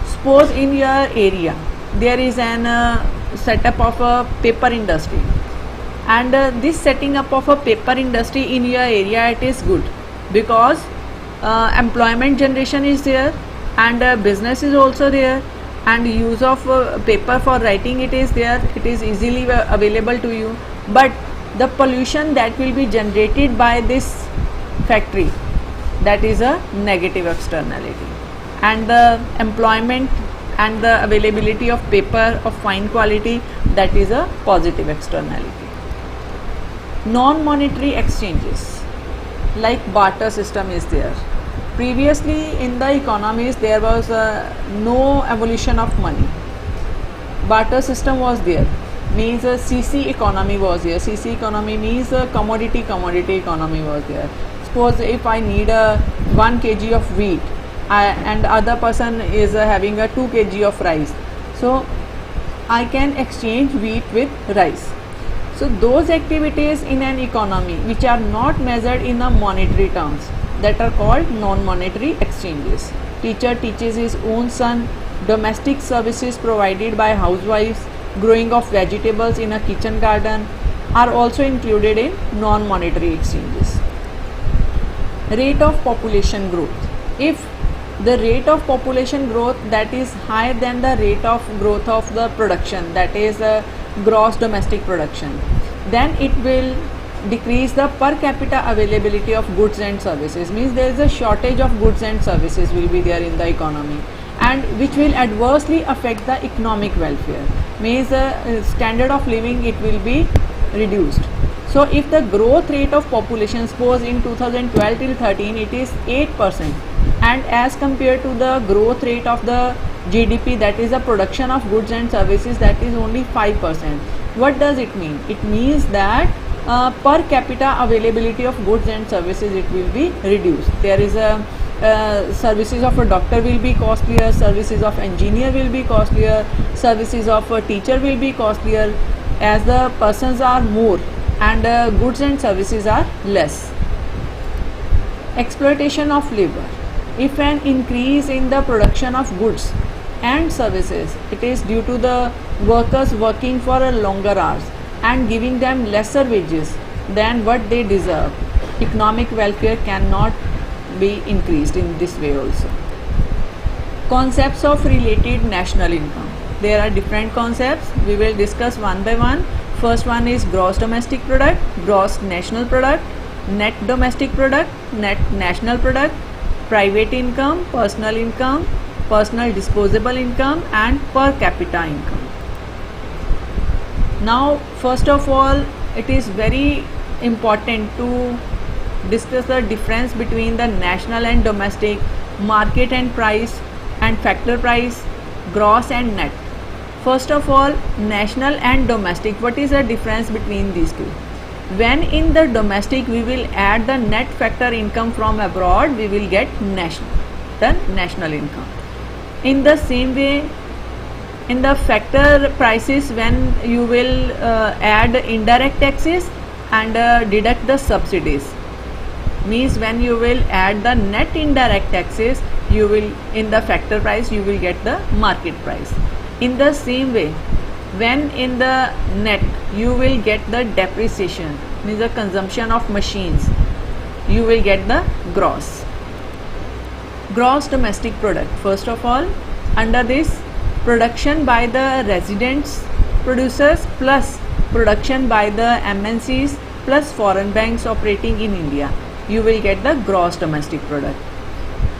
Suppose in your area there is an setup of a paper industry, and this setting up of a paper industry in your area, it is good because employment generation is there, and business is also there, and use of paper for writing it is there, it is easily available to you. But the pollution that will be generated by this factory, that is a negative externality, and the employment and the availability of paper of fine quality, that is a positive externality. Non-monetary exchanges like barter system is there. Previously in the economies there was no evolution of money. Barter system was there, means a CC economy was there. CC economy means a commodity economy was there. Suppose if I need a 1 kg of wheat and other person is having a 2 kg of rice, so I can exchange wheat with rice. So those activities in an economy which are not measured in the monetary terms, that are called non-monetary exchanges. Teacher teaches his own son, domestic services provided by housewives, growing of vegetables in a kitchen garden are also included in non-monetary exchanges. Rate of population growth. If the rate of population growth that is higher than the rate of growth of the production, that is gross domestic production, then it will decrease the per capita availability of goods and services, means there is a shortage of goods and services will be there in the economy, and which will adversely affect the economic welfare, means the standard of living it will be reduced. So if the growth rate of population, suppose in 2012 till 13 it is 8%, and as compared to the growth rate of the GDP, that is the production of goods and services, that is only 5%. What does it mean? It means that per capita availability of goods and services it will be reduced. There is a services of a doctor will be costlier, services of engineer will be costlier, services of a teacher will be costlier, as the persons are more and goods and services are less. Exploitation of labor. If an increase in the production of goods and services, it is due to the workers working for a longer hours and giving them lesser wages than what they deserve, economic welfare cannot be increased in this way also. Concepts of related national income. There are different concepts, we will discuss one by one. First one is gross domestic product, gross national product, net domestic product, net national product, private income, personal disposable income, and per capita income. Now, first of all, it is very important to discuss the difference between the national and domestic, market and price, and factor price, gross and net. First of all, national and domestic, what is the difference between these two? When in the domestic we will add the net factor income from abroad, we will get the national income. In the same way, in the factor prices, when you will add indirect taxes and deduct the subsidies, means when you will add the net indirect taxes, you will, in the factor price, you will get the market price. In the same way, when in the net you will get the depreciation, means the consumption of machines, you will get the gross domestic product. First of all, under this, production by the residents producers plus production by the MNCs plus foreign banks operating in India, you will get the gross domestic product.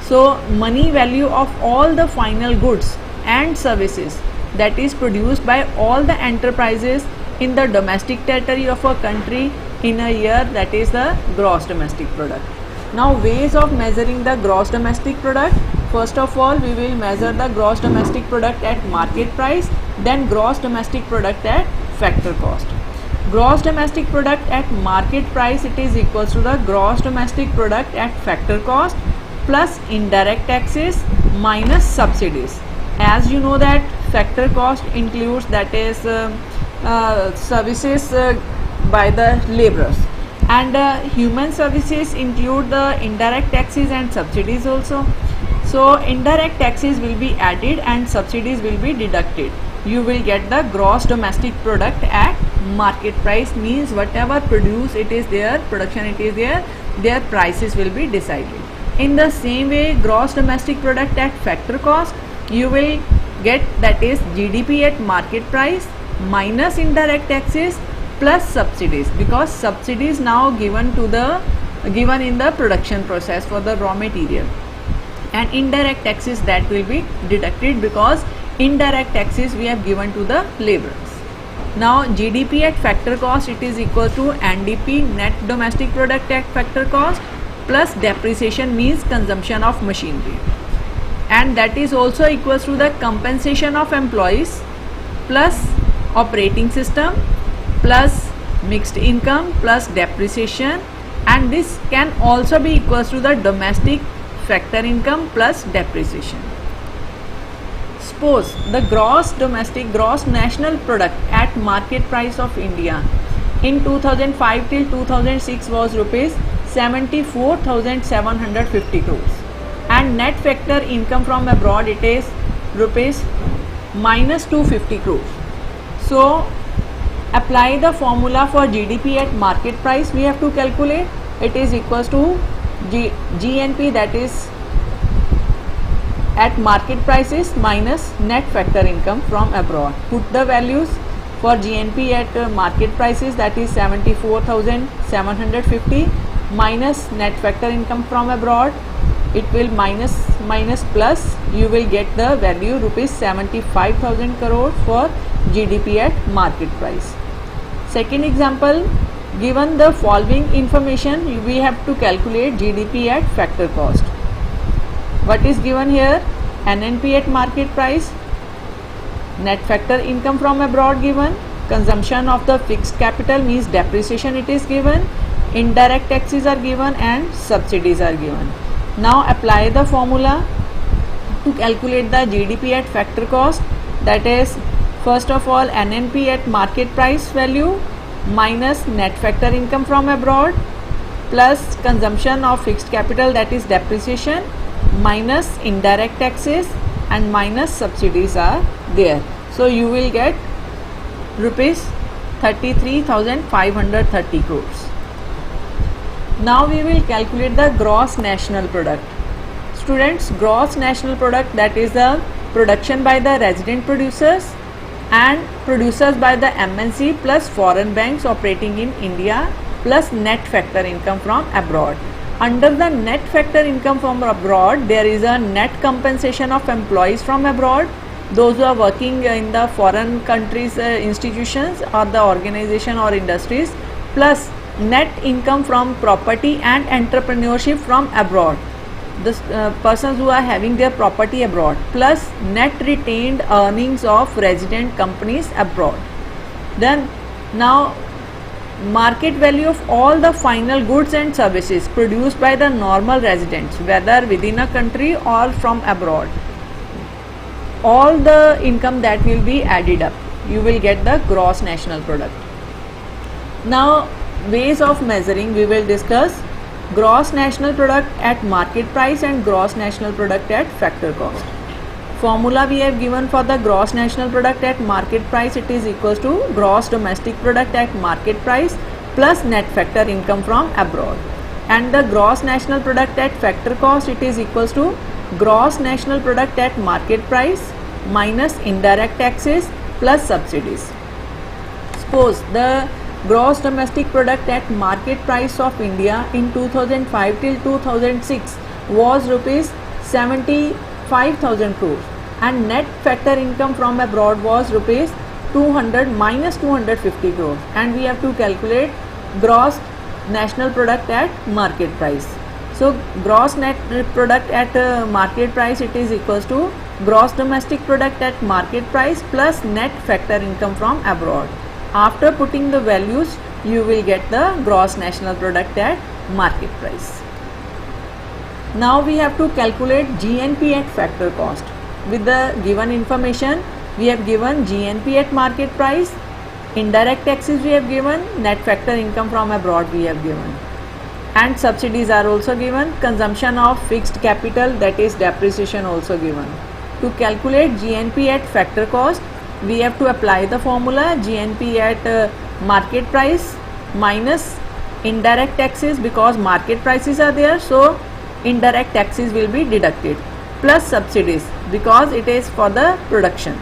So money value of all the final goods and services that is produced by all the enterprises in the domestic territory of a country in a year, that is the gross domestic product. Now, ways of measuring the gross domestic product. First of all, we will measure the gross domestic product at market price, then gross domestic product at factor cost. Gross domestic product at market price, it is equals to the gross domestic product at factor cost plus indirect taxes minus subsidies. As you know that factor cost includes, that is services by the laborers, and human services include the indirect taxes and subsidies also. So indirect taxes will be added and subsidies will be deducted. You will get the gross domestic product at market price, means whatever produce it is there, production it is there, their prices will be decided. In the same way, gross domestic product at factor cost, you will get, that is GDP at market price minus indirect taxes plus subsidies, because subsidies now given in the production process for the raw material, and indirect taxes that will be deducted because indirect taxes we have given to the laborers. Now GDP at factor cost, it is equal to NDP, net domestic product at factor cost, plus depreciation, means consumption of machinery, and that is also equals to the compensation of employees plus operating system plus mixed income plus depreciation, and this can also be equals to the domestic factor income plus depreciation. Suppose the gross national product at market price of India in 2005 till 2006 was rupees 74,750 crores, and net factor income from abroad, it is rupees minus 250 crores. So apply the formula for GDP at market price, we have to calculate. It is equals to GNP, that is at market prices minus net factor income from abroad. Put the values for GNP at market prices, that is 74,750 minus net factor income from abroad, it will minus plus, you will get the value rupees 75,000 crore for GDP at market price. Second example, given the following information, we have to calculate GDP at factor cost. What is given here? NNP at market price, net factor income from abroad given, consumption of the fixed capital, means depreciation it is given, indirect taxes are given, and subsidies are given. Now apply the formula to calculate the GDP at factor cost, that is first of all NNP at market price value minus net factor income from abroad plus consumption of fixed capital, that is depreciation, minus indirect taxes and minus subsidies are there. So you will get rupees 33,530 crores. Now we will calculate the gross national product. Students, gross national product, that is the production by the resident producers and producers by the MNC plus foreign banks operating in India plus net factor income from abroad. Under the net factor income from abroad, there is a net compensation of employees from abroad, those who are working in the foreign countries institutions or the organization or industries, plus net income from property and entrepreneurship from abroad, the persons who are having their property abroad, plus net retained earnings of resident companies abroad. Then now market value of all the final goods and services produced by the normal residents, whether within a country or from abroad, all the income that will be added up, you will get the gross national product. Now ways of measuring, we will discuss gross national product at market price and gross national product at factor cost. Formula we have given for the gross national product at market price, it is equals to gross domestic product at market price plus net factor income from abroad, and the gross national product at factor cost, it is equals to gross national product at market price minus indirect taxes plus subsidies. Suppose the gross domestic product at market price of India in 2005 till 2006 was rupees 75,000 crores and net factor income from abroad was rupees 200 minus 250 crores, and we have to calculate gross national product at market price. So gross net product at market price, it is equals to gross domestic product at market price plus net factor income from abroad. After putting the values, you will get the gross national product at market price. Now we have to calculate GNP at factor cost. With the given information, we have given GNP at market price, indirect taxes we have given, net factor income from abroad we have given, and subsidies are also given, consumption of fixed capital, that is depreciation, also given. To calculate GNP at factor cost, we have to apply the formula GNP at market price minus indirect taxes, because market prices are there, so indirect taxes will be deducted, plus subsidies because it is for the production.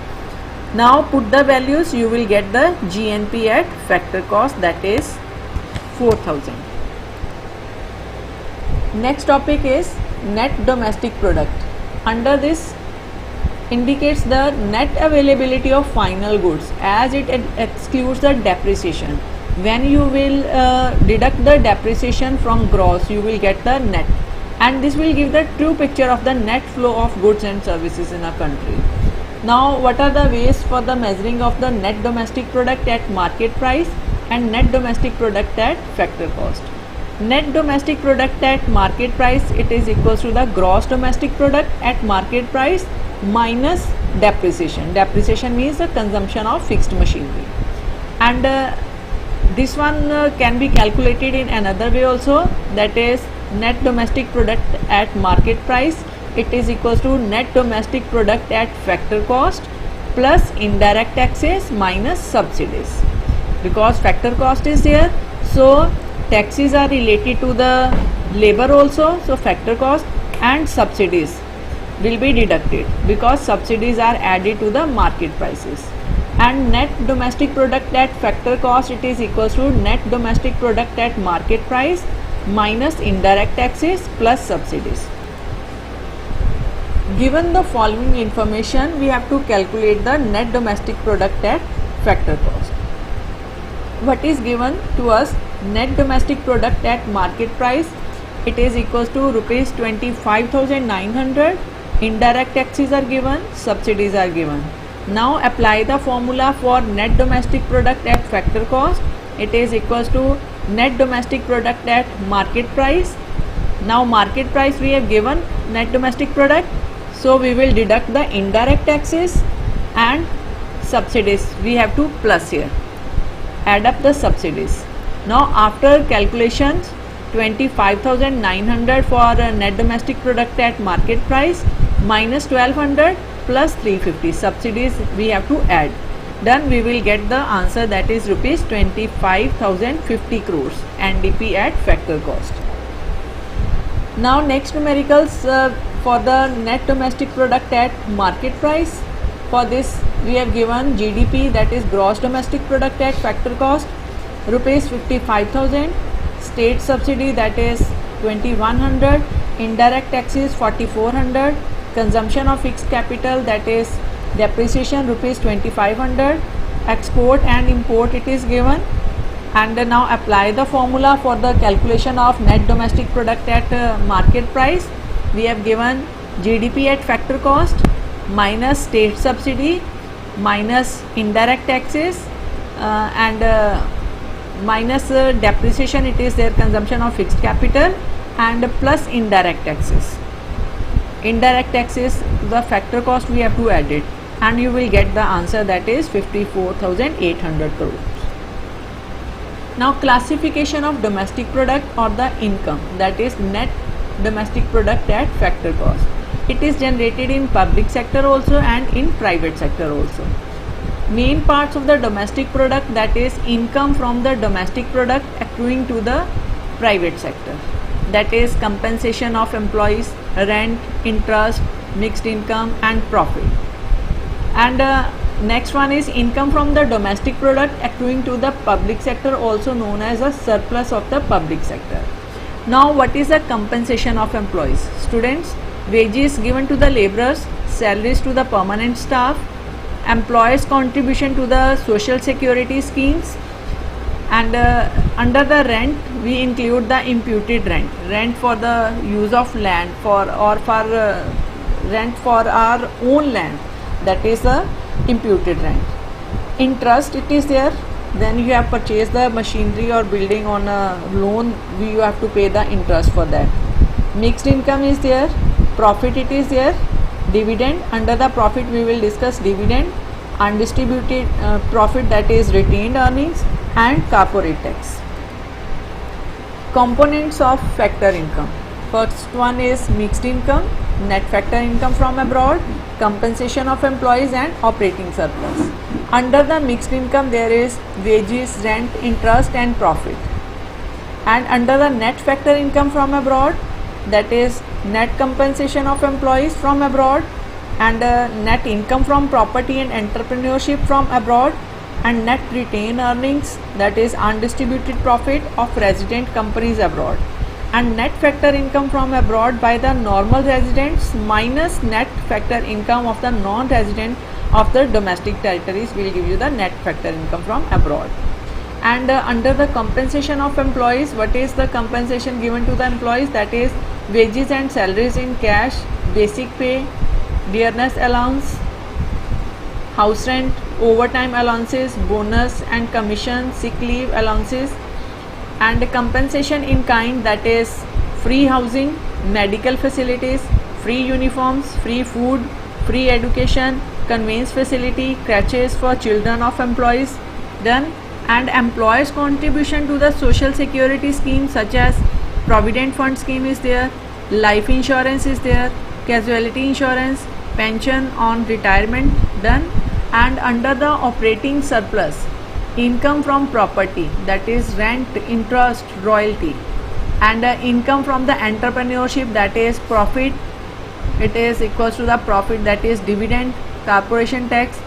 Now put the values, you will get the GNP at factor cost, that is 4,000. Next topic is net domestic product. Under this indicates the net availability of final goods as it excludes the depreciation. When you will deduct the depreciation from gross, you will get the net, and this will give the true picture of the net flow of goods and services in a country. Now what are the ways for the measuring of the net domestic product at market price and net domestic product at factor cost? Net domestic product at market price, it is equals to the gross domestic product at market price minus depreciation. Depreciation means the consumption of fixed machinery, and this one can be calculated in another way also, that is net domestic product at market price, it is equals to net domestic product at factor cost plus indirect taxes minus subsidies. Because factor cost is there, so taxes are related to the labor also, so factor cost and subsidies will be deducted because subsidies are added to the market prices. And net domestic product at factor cost, it is equals to net domestic product at market price minus indirect taxes plus subsidies. Given the following information, we have to calculate the net domestic product at factor cost. What is given to us? Net domestic product at market price, it is equals to rupees 25,900. Indirect taxes are given, subsidies are given. Now apply the formula for net domestic product at factor cost. It is equals to net domestic product at market price. Now market price we have given net domestic product, so we will deduct the indirect taxes and subsidies we have to plus here. Add up the subsidies. Now after calculations, 25,900 for net domestic product at market price minus 1200 plus 350 subsidies we have to add. Then we will get the answer, that is rupees 25,050 crores NDP at factor cost. Now next numericals for the net domestic product at market price. For this we have given GDP, that is gross domestic product at factor cost, rupees 55,000, state subsidy, that is 2100, indirect taxes 4400, consumption of fixed capital, that is depreciation rupees 2500, export and import it is given. And now apply the formula for the calculation of net domestic product at market price. We have given GDP at factor cost minus state subsidy minus indirect taxes and minus depreciation, it is their consumption of fixed capital, and plus indirect taxes. Indirect taxes, the factor cost we have to add it, and you will get the answer, that is 54,800 crores. Now classification of domestic product or the income, that is net domestic product at factor cost. It is generated in public sector also and in private sector also. Main parts of the domestic product, that is income from the domestic product accruing to the private sector, that is compensation of employees, rent, interest, mixed income and profit. And next one is income from the domestic product accruing to the public sector, also known as a surplus of the public sector. Now what is the compensation of employees? Students, wages given to the laborers, salaries to the permanent staff, employees contribution to the social security schemes, and under the rent we include the imputed rent, rent for the use of land for rent for our own land, that is the imputed rent. Interest it is there, then you have purchased the machinery or building on a loan, you have to pay the interest for that. Mixed income is there, profit it is there, dividend, under the profit we will discuss dividend, undistributed profit, that is retained earnings, and corporate tax. Components of factor income. First one is mixed income, net factor income from abroad, compensation of employees and operating surplus. Under the mixed income there is wages, rent, interest and profit. And under the net factor income from abroad, that is net compensation of employees from abroad, and net income from property and entrepreneurship from abroad, and net retained earnings, that is undistributed profit of resident companies abroad, and net factor income from abroad by the normal residents minus net factor income of the non-resident of the domestic territories will give you the net factor income from abroad. And under the compensation of employees, what is the compensation given to the employees? That is wages and salaries in cash, basic pay, dearness allowance, house rent, overtime allowances, bonus and commission, sick leave allowances, and compensation in kind, that is free housing, medical facilities, free uniforms, free food, free education, conveyance facility, crutches for children of employees done, and employees contribution to the social security scheme such as provident fund scheme is there, life insurance is there, casualty insurance, pension on retirement done. And under the operating surplus, income from property, that is rent, interest, royalty, and income from the entrepreneurship, that is profit, it is equals to the profit, that is dividend, corporation tax,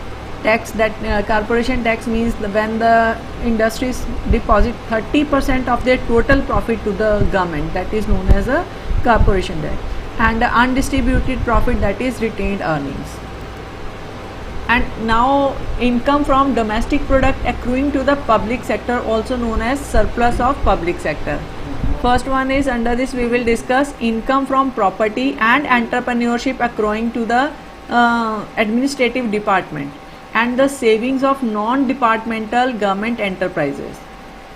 that corporation tax means when the industries deposit 30% of their total profit to the government, that is known as a corporation tax, and undistributed profit, that is retained earnings. And now income from domestic product accruing to the public sector, also known as surplus of public sector. First one is, under this we will discuss income from property and entrepreneurship accruing to the administrative department, and the savings of non-departmental government enterprises.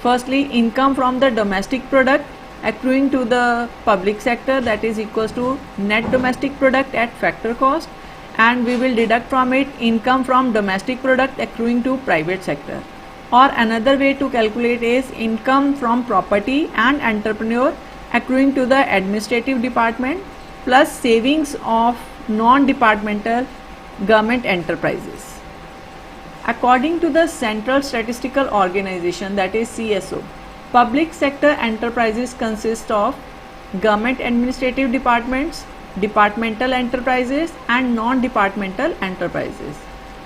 Firstly, income from the domestic product accruing to the public sector, that is equals to net domestic product at factor cost, and we will deduct from it income from domestic product accruing to private sector. Or another way to calculate is income from property and entrepreneur accruing to the administrative department plus savings of non-departmental government enterprises. According to the Central Statistical Organization, that is CSO, public sector enterprises consist of government administrative departments, departmental enterprises and non-departmental enterprises.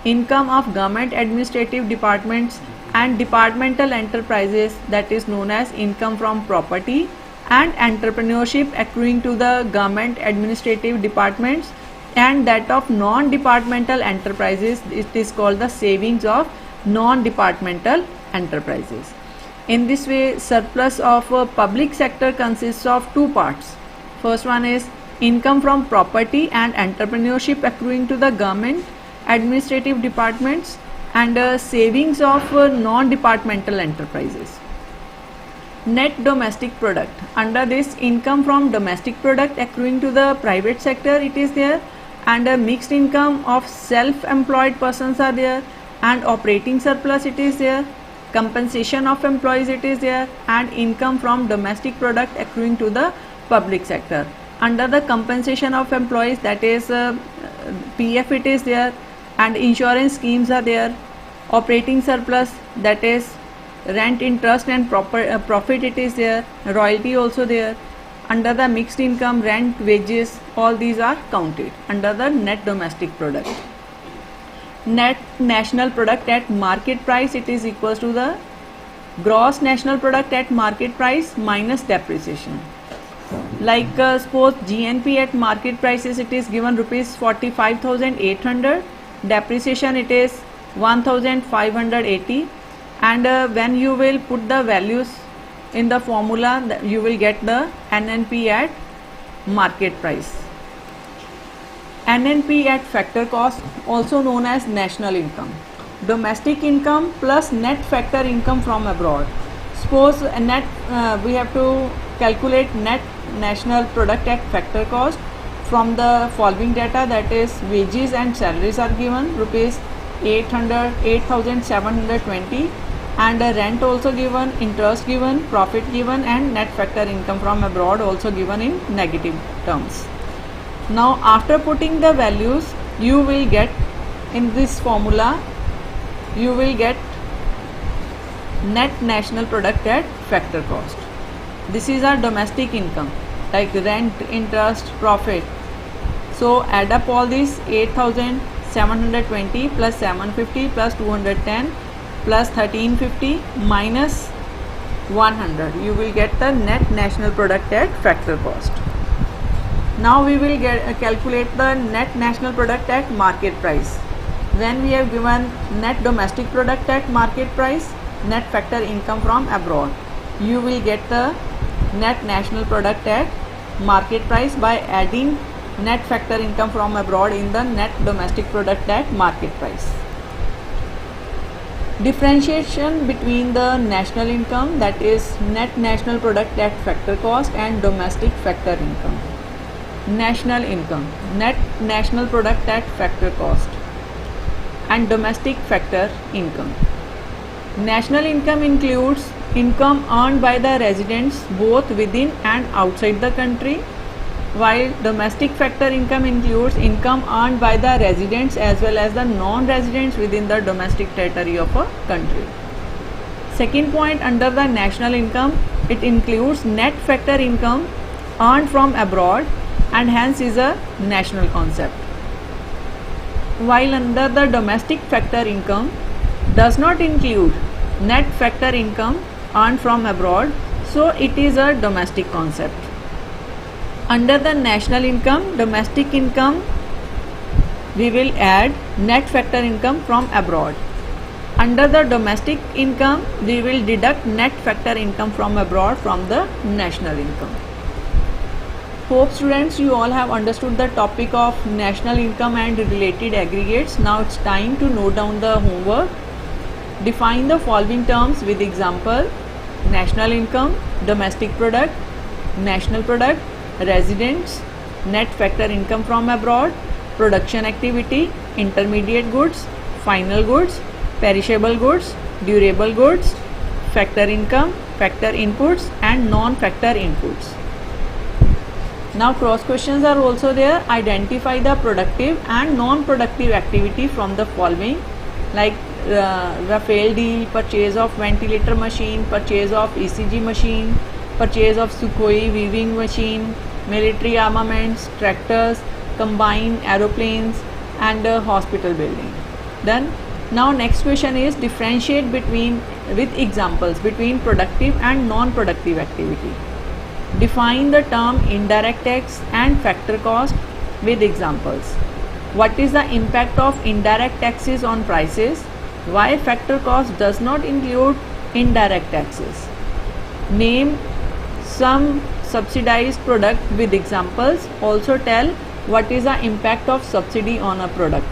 income of government administrative departments and departmental enterprises, that is known as income from property, and entrepreneurship accruing to the government administrative departments and that of non-departmental enterprises, it is called the savings of non-departmental enterprises. In this way, surplus of public sector consists of two parts. First one is income from property and entrepreneurship accruing to the government administrative departments and savings of non-departmental enterprises. Net domestic product. Under this, income from domestic product accruing to the private sector, it is there, and a mixed income of self-employed persons are there, and operating surplus it is there, compensation of employees it is there, and income from domestic product accruing to the public sector. Under the compensation of employees, that is PF it is there, and insurance schemes are there. Operating surplus, that is rent, interest and profit it is there, royalty also there. Under the mixed income, rent, wages, all these are counted under the net domestic product. Net national product at market price, it is equals to the gross national product at market price minus depreciation. Like suppose GNP at market prices, it is given rupees 45,800, depreciation it is 1,580, and when you will put the values in the formula, you will get the NNP at market price. NNP at factor cost, also known as national income. Domestic income plus net factor income from abroad. Suppose we have to calculate net national product at factor cost from the following data, that is wages and salaries are given rupees 8,720, and rent also given, interest given, profit given, and net factor income from abroad also given in negative terms. Now after putting the values, you will get in this formula, you will get net national product at factor cost. This is our domestic income, like rent, interest, profit. So add up all these 8,720 plus 750 plus 210 plus 1350 minus 100, you will get the net national product at factor cost. Now we will calculate the net national product at market price. When we have given net domestic product at market price, net factor income from abroad, you will get the net national product at market price by adding net factor income from abroad in the net domestic product at market price. Differentiation between the national income, that is net national product at factor cost, and domestic factor income. National income, net national product at factor cost, and domestic factor income. National income includes income earned by the residents both within and outside the country, while domestic factor income includes income earned by the residents as well as the non-residents within the domestic territory of a country. Second point, under the national income, it includes net factor income earned from abroad and hence is a national concept. While under the domestic factor income does not include net factor income earned from abroad, so it is a domestic concept. Under the national income, domestic income, we will add net factor income from abroad. Under the domestic income, we will deduct net factor income from abroad from the national income. Hope students, you all have understood the topic of national income and related aggregates. Now it's time to note down the homework. Define the following terms with example: national income, domestic product, national product, residents, net factor income from abroad, production activity, intermediate goods, final goods, perishable goods, durable goods, factor income, factor inputs, and non-factor inputs. Now cross questions are also there. Identify the productive and non-productive activity from the following, like Rafael deal, purchase of ventilator machine, purchase of ECG machine, purchase of Sukhoi weaving machine, military armaments, tractors, combined aeroplanes, and hospital building. Done. Now next question is differentiate with examples between productive and non-productive activity. Define the term indirect tax and factor cost with examples. What is the impact of indirect taxes on prices? Why factor cost does not include indirect taxes? Name some subsidized product with examples. Also tell what is the impact of subsidy on a product.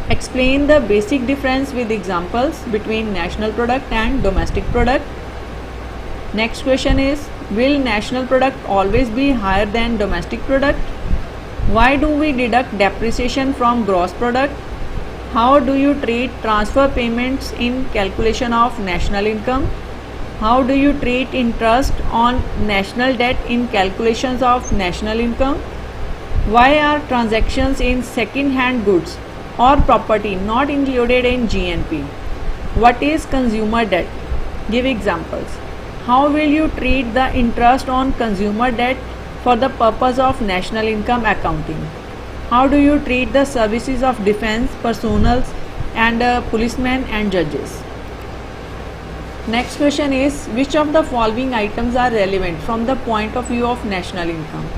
Explain the basic difference with examples between national product and domestic product. Next question is, will national product always be higher than domestic product? Why do we deduct depreciation from gross product? How do you treat transfer payments in calculation of national income? How do you treat interest on national debt in calculations of national income? Why are transactions in second-hand goods or property not included in GNP? What is consumer debt? Give examples. How will you treat the interest on consumer debt for the purpose of national income accounting? How do you treat the services of defense personnel and policemen and judges? Next question is, which of the following items are relevant from the point of view of national income?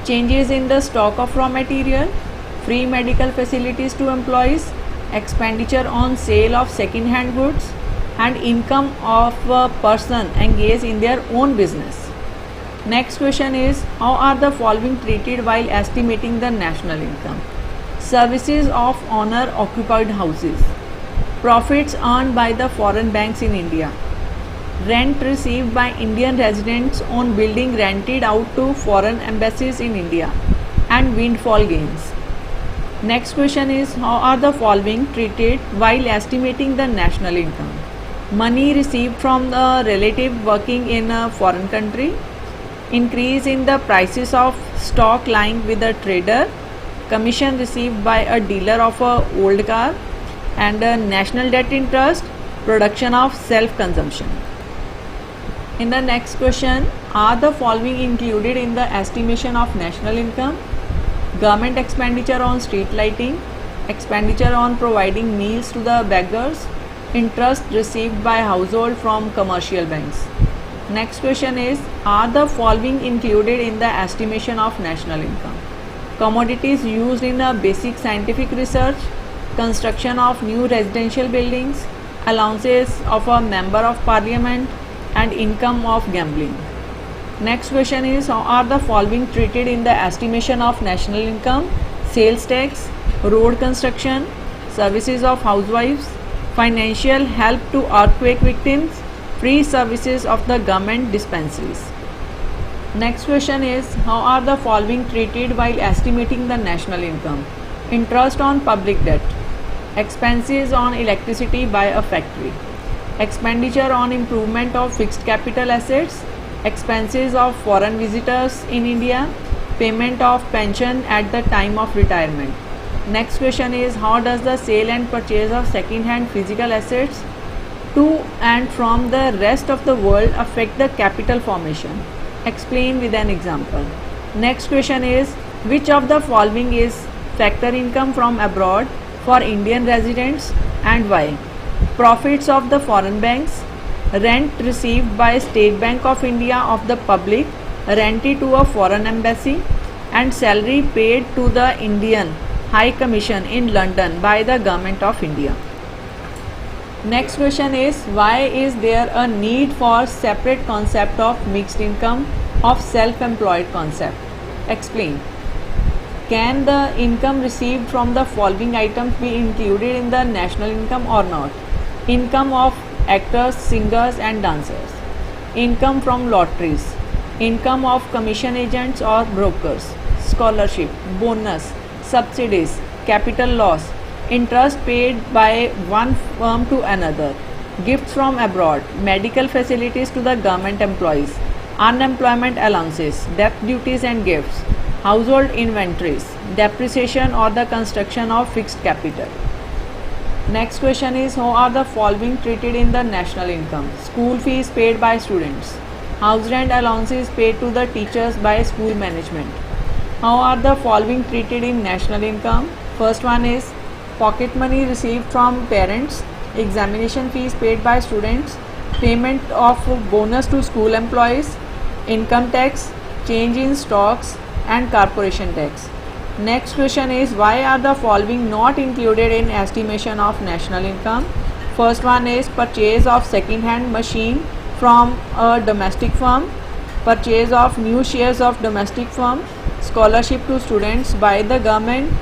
Changes in the stock of raw material, free medical facilities to employees, expenditure on sale of second-hand goods, and income of a person engaged in their own business. Next question is, how are the following treated while estimating the national income? Services of owner-occupied houses, profits earned by the foreign banks in India, rent received by Indian residents on building rented out to foreign embassies in India, and windfall gains. Next question is, how are the following treated while estimating the national income? Money received from the relative working in a foreign country, increase in the prices of stock lying with a trader, commission received by a dealer of a old car, and national debt interest, production of self-consumption. In the next question, are the following included in the estimation of national income? Government expenditure on street lighting, expenditure on providing meals to the beggars, interest received by household from commercial banks. Next question is, are the following included in the estimation of national income? Commodities used in a basic scientific research, construction of new residential buildings, allowances of a member of parliament, and income of gambling. Next question is, how are the following treated in the estimation of national income? Sales tax, road construction, services of housewives, financial help to earthquake victims, free services of the government dispensaries. Next question is, how are the following treated while estimating the national income? Interest on public debt, expenses on electricity by a factory, expenditure on improvement of fixed capital assets, expenses of foreign visitors in India, payment of pension at the time of retirement. Next question is, how does the sale and purchase of second-hand physical assets to and from the rest of the world affect the capital formation? Explain with an example. Next question is, which of the following is factor income from abroad for Indian residents and why? Profits of the foreign banks, rent received by State Bank of India of the public rented to a foreign embassy, and salary paid to the Indian High Commission in London by the Government of India. Next question is, why is there a need for separate concept of mixed income of self-employed concept? Explain. Can the income received from the following items be included in the national income or not? Income of actors, singers and dancers, income from lotteries, income of commission agents or brokers, scholarship, bonus, subsidies, capital loss, interest paid by one firm to another, gifts from abroad, medical facilities to the government employees, unemployment allowances, death duties and gifts, household inventories, depreciation or the construction of fixed capital. Next question is, how are the following treated in the national income? School fees paid by students, house rent allowances paid to the teachers by school management. How are the following treated in national income? First one is pocket money received from parents, examination fees paid by students, payment of bonus to school employees, income tax, change in stocks and corporation tax. Next question is, why are the following not included in estimation of national income? First one is purchase of second hand machine from a domestic firm, purchase of new shares of domestic firm, scholarship to students by the government.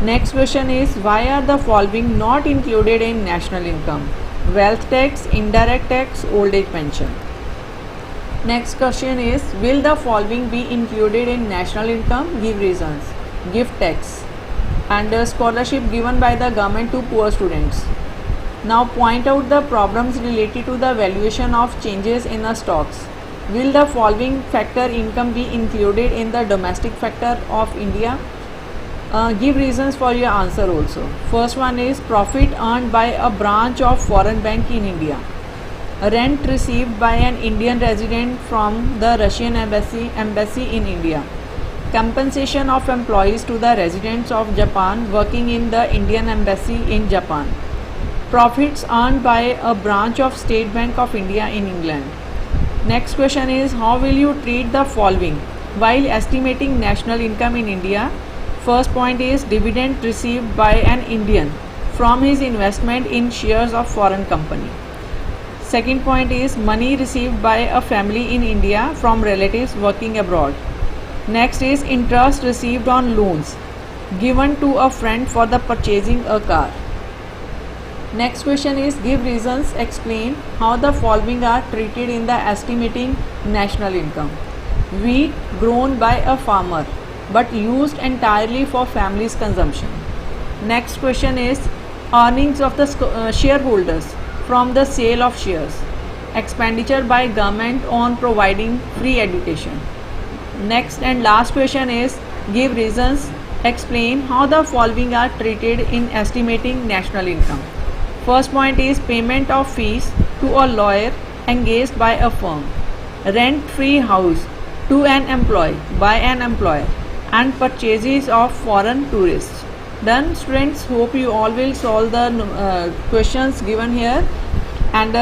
Next question is, why are the following not included in national income? Wealth tax, indirect tax, old age pension. Next question is, will the following be included in national income? Give reasons. Gift tax and scholarship given by the government to poor students. Now point out the problems related to the valuation of changes in the stocks. Will the following factor income be included in the domestic factor of India? Give reasons for your answer also. First one is profit earned by a branch of foreign bank in India, rent received by an Indian resident from the Russian embassy in India, compensation of employees to the residents of Japan working in the Indian embassy in Japan, profits earned by a branch of State Bank of India in England. Next question is, how will you treat the following while estimating national income in India? First point is dividend received by an Indian from his investment in shares of foreign company. Second point is money received by a family in India from relatives working abroad. Next is interest received on loans given to a friend for the purchasing a car. Next question is, give reasons, explain how the following are treated in the estimating national income. Wheat grown by a farmer but used entirely for family's consumption. Next question is, earnings of the shareholders from the sale of shares, expenditure by government on providing free education. Next and last question is, give reasons, explain how the following are treated in estimating national income. First point is payment of fees to a lawyer engaged by a firm, rent-free house to an employee by an employer, and purchases of foreign tourists. Done students, hope you all will solve the questions given here, and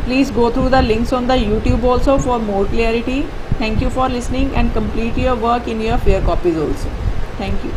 please go through the links on the YouTube also for more clarity. Thank you for listening and complete your work in your fair copies also. Thank you.